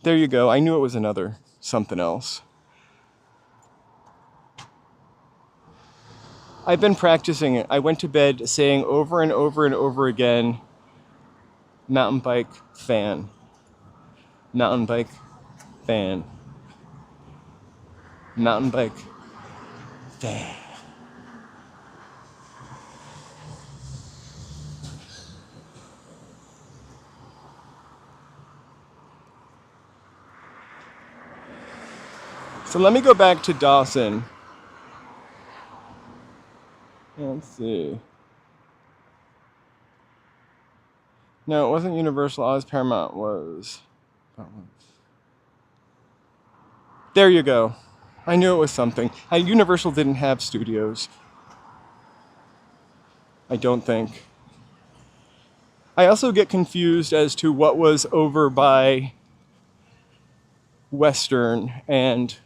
There you go. I knew it was another something else. I've been practicing it. I went to bed saying over and over and over again, mountain bike fan. Mountain bike fan. Mountain bike fan. So let me go back to Dawson. Let's see. No, it wasn't Universal. Oz Paramount was. There you go. I knew it was something. Universal didn't have studios. I don't think. I also get confused as to what was over by Western and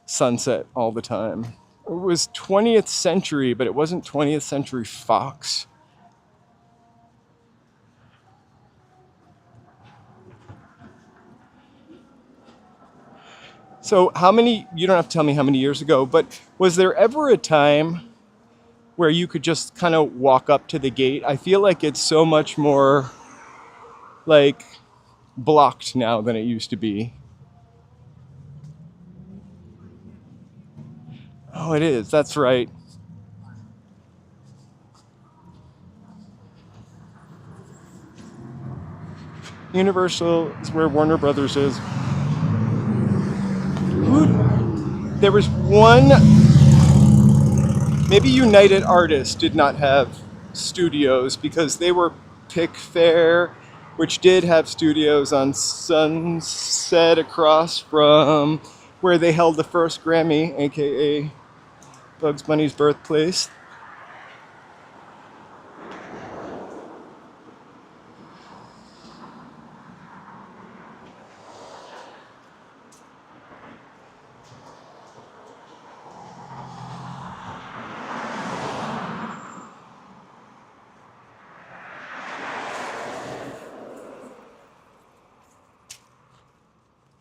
Sunset all the time. It was 20th Century, but it wasn't 20th Century Fox. So you don't have to tell me how many years ago, but was there ever a time where you could just kind of walk up to the gate? I feel like it's so much more like blocked now than it used to be. Oh, it is. That's right. Universal is where Warner Brothers is. There was one, maybe United Artists did not have studios because they were Pickfair, which did have studios on Sunset across from where they held the first Grammy, aka Bugs Bunny's birthplace.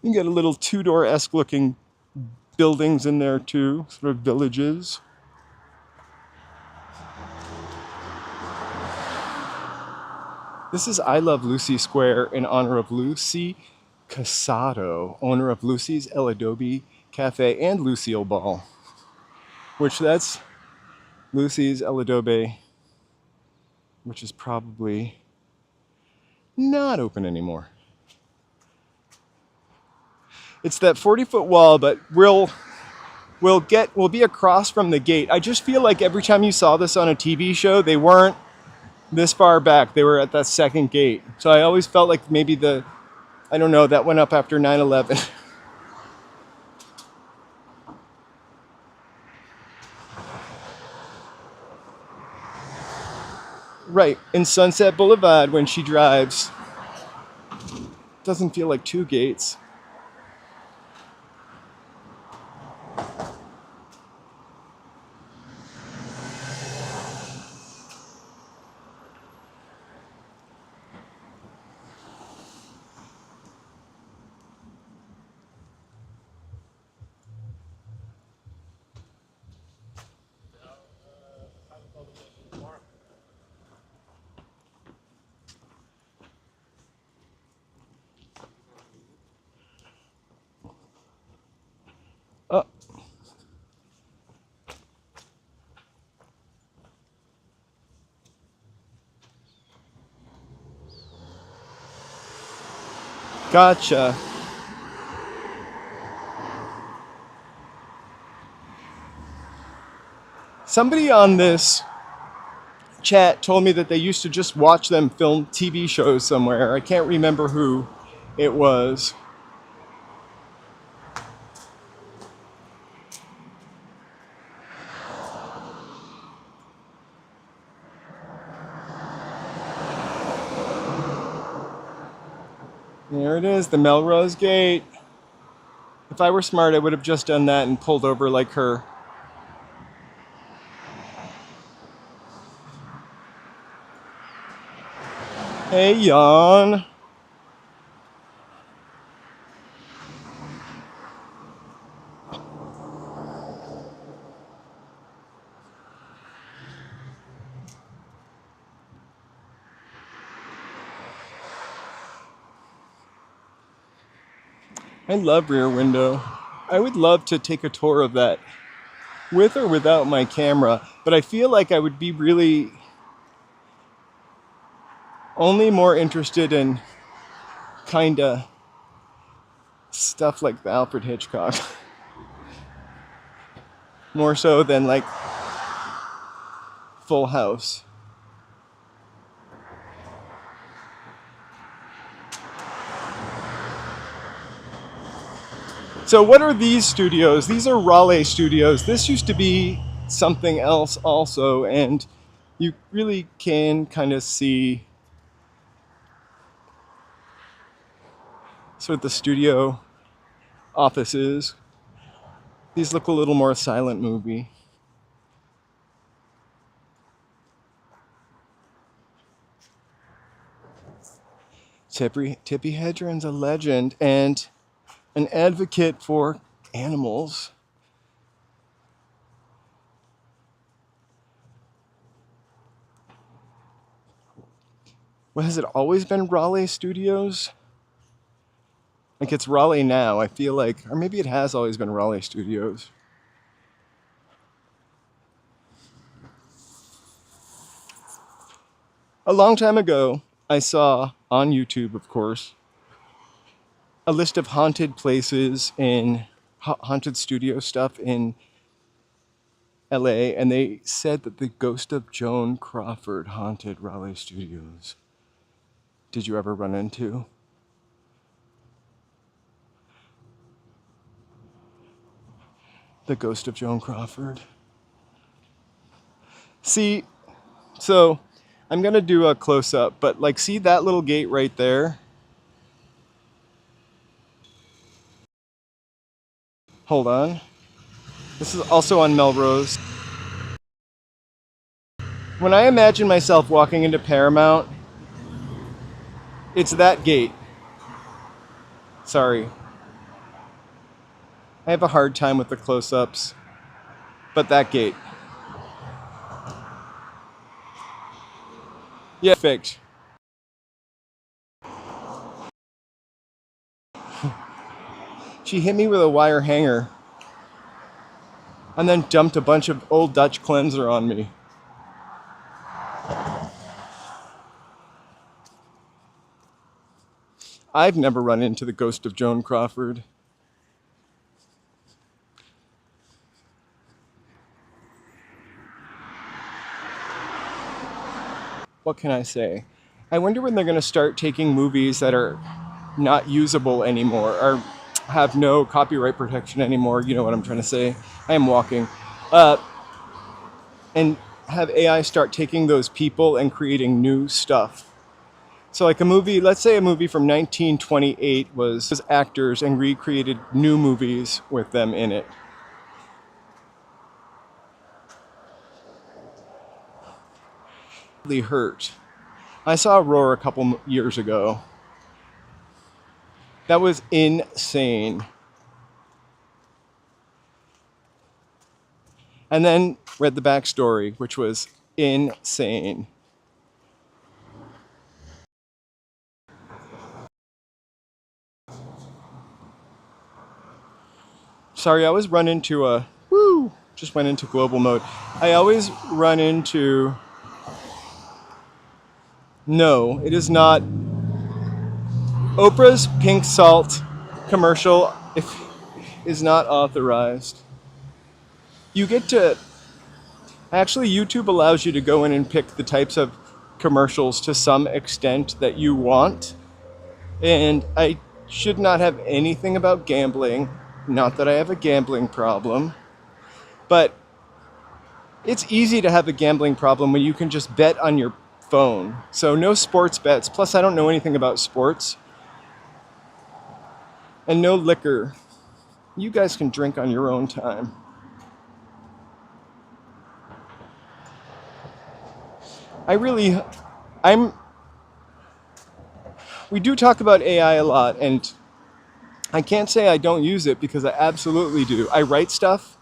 You get a little Tudor-esque looking buildings in there too, sort of villages. This is I Love Lucy Square in honor of Lucy Casado, owner of Lucy's El Adobe Cafe and Lucille Ball, which that's Lucy's El Adobe, which is probably not open anymore. It's that 40-foot wall, but we'll be across from the gate. I just feel like every time you saw this on a TV show, they weren't this far back. They were at that second gate. So I always felt like maybe I don't know, that went up after 9/11. Right, in Sunset Boulevard when she drives. Doesn't feel like two gates. Oh. Gotcha. Somebody on this chat told me that they used to just watch them film TV shows somewhere. I can't remember who it was. There it is, the Melrose Gate. If I were smart, I would have just done that and pulled over like her. Hey, Jan. I love Rear Window. I would love to take a tour of that with or without my camera, but I feel like I would be really only more interested in kinda stuff like the Alfred Hitchcock. More so than like Full House. So what are these studios? These are Raleigh Studios. This used to be something else also, and you really can kind of see sort of the studio offices. These look a little more silent movie. Tippi Hedren's a legend and an advocate for animals. Well, has it always been Raleigh Studios? Like it's Raleigh now, I feel like, or maybe it has always been Raleigh Studios. A long time ago, I saw on YouTube, of course, a list of haunted places in haunted studio stuff in LA, and they said that the ghost of Joan Crawford haunted Raleigh Studios. Did you ever run into? The ghost of Joan Crawford. See, so I'm gonna do a close up, but like, see that little gate right there? Hold on. This is also on Melrose. When I imagine myself walking into Paramount, it's that gate. Sorry. I have a hard time with the close-ups, but that gate. Yeah, fixed. She hit me with a wire hanger and then dumped a bunch of old Dutch cleanser on me. I've never run into the ghost of Joan Crawford. What can I say? I wonder when they're going to start taking movies that are not usable anymore or have no copyright protection anymore. You know what I'm trying to say? I am walking. And have AI start taking those people and creating new stuff. So like a movie, let's say a movie from 1928 was actors and recreated new movies with them in it. Really hurt. I saw Roar a couple years ago. That was insane. And then read the backstory, which was insane. Sorry, I always run into just went into global mode. I always run into, no, it is not. Oprah's pink salt commercial is not authorized. You get to, actually YouTube allows you to go in and pick the types of commercials to some extent that you want. And I should not have anything about gambling. Not that I have a gambling problem, but it's easy to have a gambling problem when you can just bet on your phone. So no sports bets. Plus, I don't know anything about sports. And no liquor. You guys can drink on your own time. We do talk about AI a lot, and I can't say I don't use it because I absolutely do. I write stuff,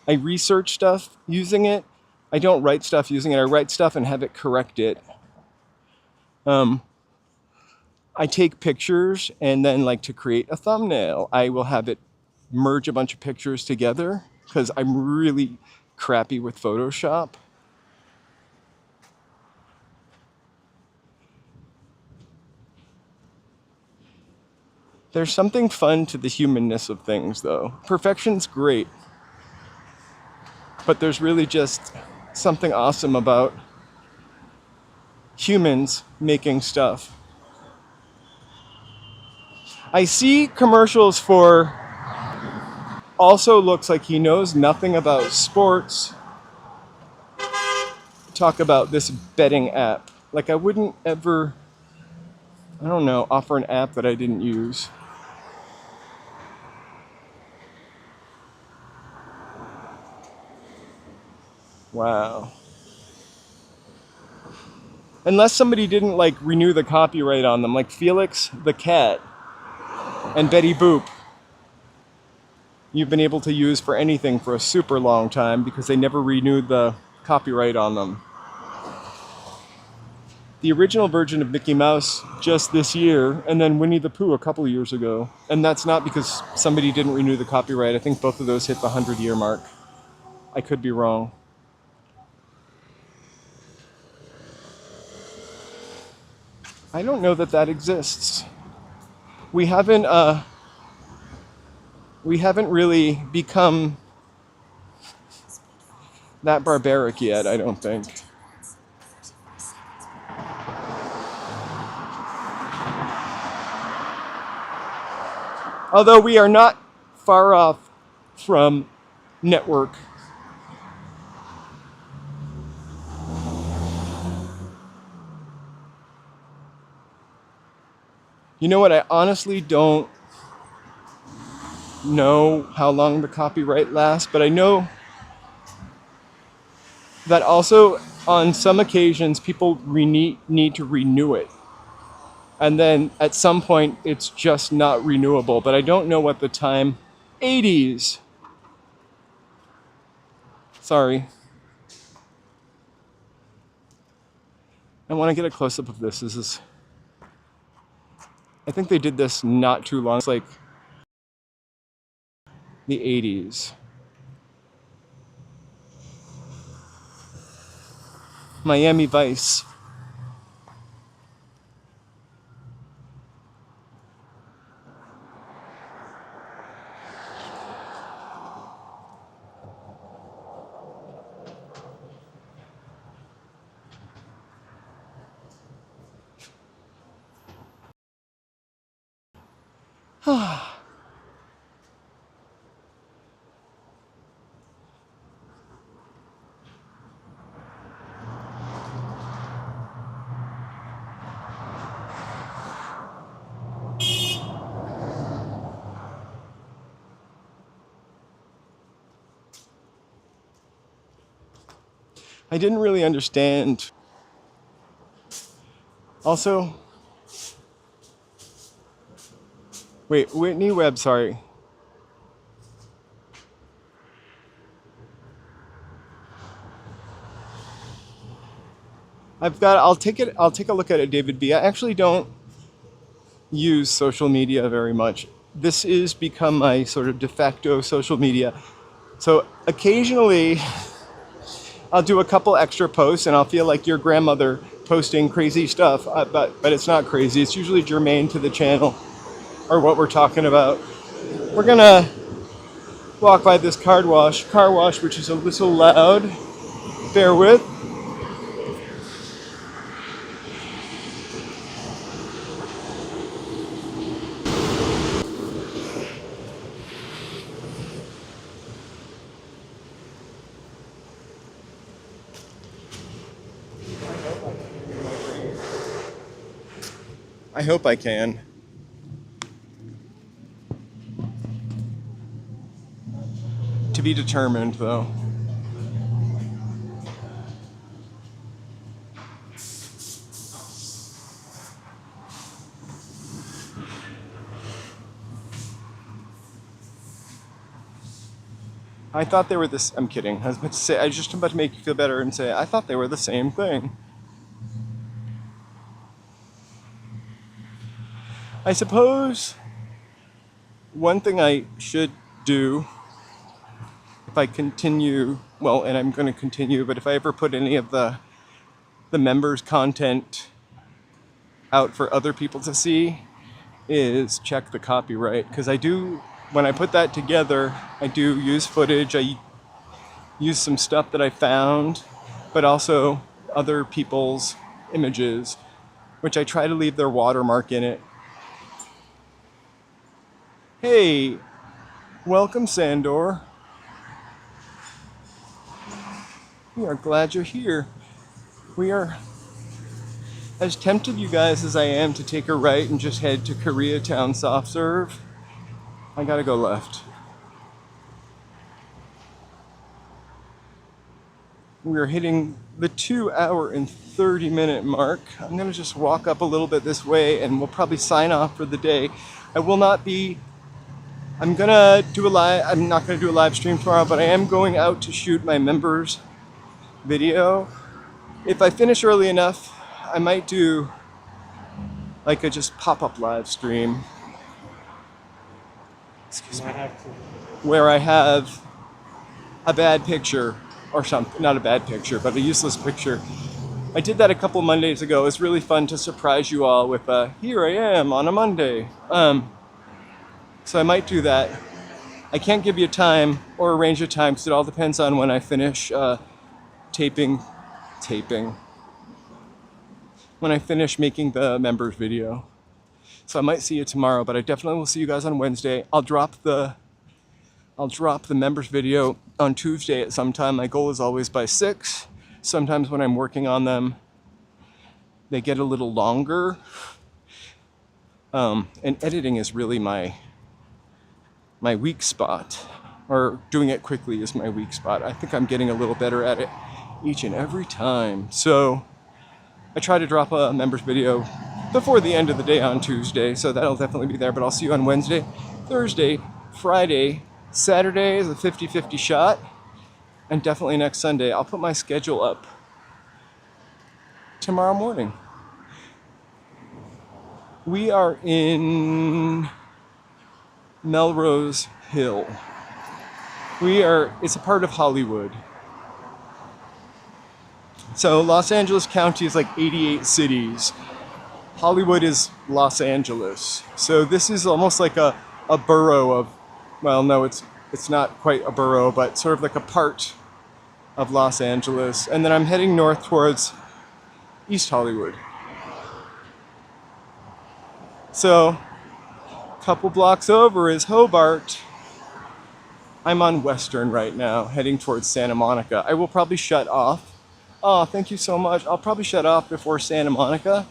I research stuff using it. I don't write stuff using it. I write stuff and have it correct it. I take pictures and then like to create a thumbnail, I will have it merge a bunch of pictures together because I'm really crappy with Photoshop. There's something fun to the humanness of things, though. Perfection's great, but there's really just something awesome about humans making stuff. I see commercials for, also looks like he knows nothing about sports. Talk about this betting app. Like I wouldn't ever, I don't know, offer an app that I didn't use. Wow. Unless somebody didn't like renew the copyright on them, like Felix the cat and Betty Boop. You've been able to use for anything for a super long time because they never renewed the copyright on them. The original version of Mickey Mouse just this year, and then Winnie the Pooh a couple of years ago. And that's not because somebody didn't renew the copyright. I think both of those hit the 100-year mark. I could be wrong. I don't know that that exists. We haven't really become that barbaric yet, I don't think. Although we are not far off from network. You know what? I honestly don't know how long the copyright lasts, but I know that also on some occasions people need to renew it. And then at some point it's just not renewable, but I don't know what the time. 80s. Sorry. I want to get a close up of this. I think they did this not too long. It's like the 80s. Miami Vice. I didn't really understand. Also, wait, Whitney Webb, sorry. I'll take a look at it, David B. I actually don't use social media very much. This is become my sort of de facto social media. So occasionally I'll do a couple extra posts and I'll feel like your grandmother posting crazy stuff, but it's not crazy. It's usually germane to the channel or what we're talking about. We're gonna walk by this car wash, which is a little loud. Bear with. I hope I can. To be determined, though. I thought they were this. I'm kidding. I was about to say. I was just about to make you feel better and say I thought they were the same thing. I suppose one thing I should do if I continue, well, and I'm going to continue, but if I ever put any of the members' content out for other people to see, is check the copyright. Because I do, when I put that together, I do use footage. I use some stuff that I found, but also other people's images, which I try to leave their watermark in it. Hey, welcome, Sandor. We are glad you're here. We are as tempted, you guys, as I am to take a right and just head to Koreatown Soft Serve. I gotta go left. We are hitting the 2 hour and 30 minute mark. I'm gonna just walk up a little bit this way and we'll probably sign off for the day. I will not be I'm not gonna do a live stream tomorrow, but I am going out to shoot my members video. If I finish early enough, I might do like a just pop-up live stream. Excuse me. Where I have a bad picture or something, not a bad picture, but a useless picture. I did that a couple Mondays ago. It was really fun to surprise you all with here I am on a Monday. So I might do that. I can't give you a time or a range of time because it all depends on when I finish taping. When I finish making the members video. So I might see you tomorrow, but I definitely will see you guys on Wednesday. I'll drop the members video on Tuesday at some time. My goal is always by 6. Sometimes when I'm working on them, they get a little longer. And editing is really my weak spot, or doing it quickly is my weak spot. I think I'm getting a little better at it each and every time. So I try to drop a members video before the end of the day on Tuesday, so that'll definitely be there, but I'll see you on Wednesday, Thursday, Friday, Saturday is a 50-50 shot, and definitely next Sunday. I'll put my schedule up tomorrow morning. We are in Melrose Hill. It's a part of Hollywood. So Los Angeles County is like 88 cities. Hollywood is Los Angeles. So this is almost like a borough of, well, no, it's not quite a borough, but sort of like a part of Los Angeles. And then I'm heading north towards East Hollywood. So a couple blocks over is Hobart. I'm on Western right now, heading towards Santa Monica. I will probably shut off. Oh, thank you so much. I'll probably shut off before Santa Monica.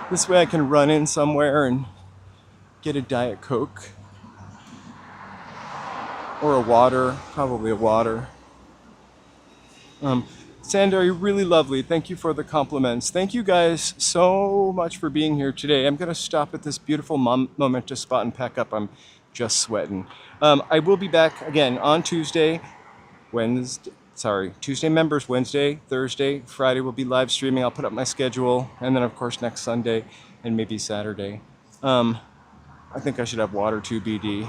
This way I can run in somewhere and get a Diet Coke. Or a water, probably a water. Sandra, you're really lovely. Thank you for the compliments. Thank you guys so much for being here today. I'm gonna stop at this beautiful momentous spot and pack up. I'm just sweating. I will be back again on Tuesday members Wednesday, Thursday, Friday will be live streaming. I'll put up my schedule, and then of course next Sunday and maybe Saturday. I think I should have water too, BD.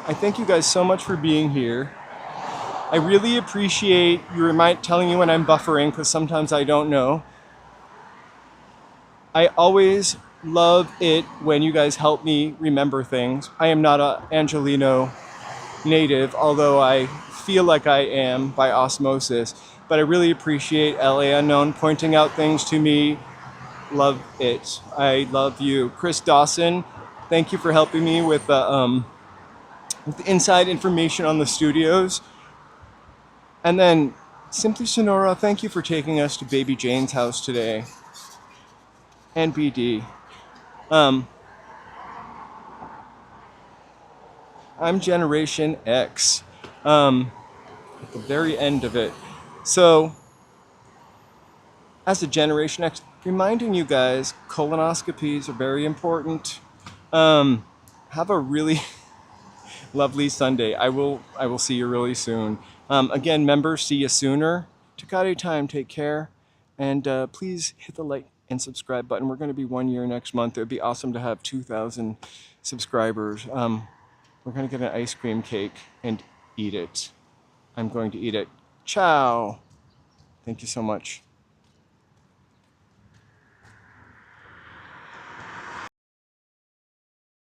I thank you guys so much for being here. I really appreciate you telling me when I'm buffering, because sometimes I don't know. I always love it when you guys help me remember things. I am not a Angelino native, although I feel like I am by osmosis, but I really appreciate LA Unknown pointing out things to me. Love it. I love you. Chris Dawson, thank you for helping me with the inside information on the studios. And then Simply Sonora, thank you for taking us to Baby Jane's house today. And BD. I'm Generation X, at the very end of it. So, as a Generation X, reminding you guys, colonoscopies are very important. Have a really lovely Sunday. I will see you really soon. Again, members, see you sooner. Takate time, take care. And please hit the like and subscribe button. We're going to be 1 year next month. It would be awesome to have 2,000 subscribers. We're going to get an ice cream cake and eat it. I'm going to eat it. Ciao. Thank you so much.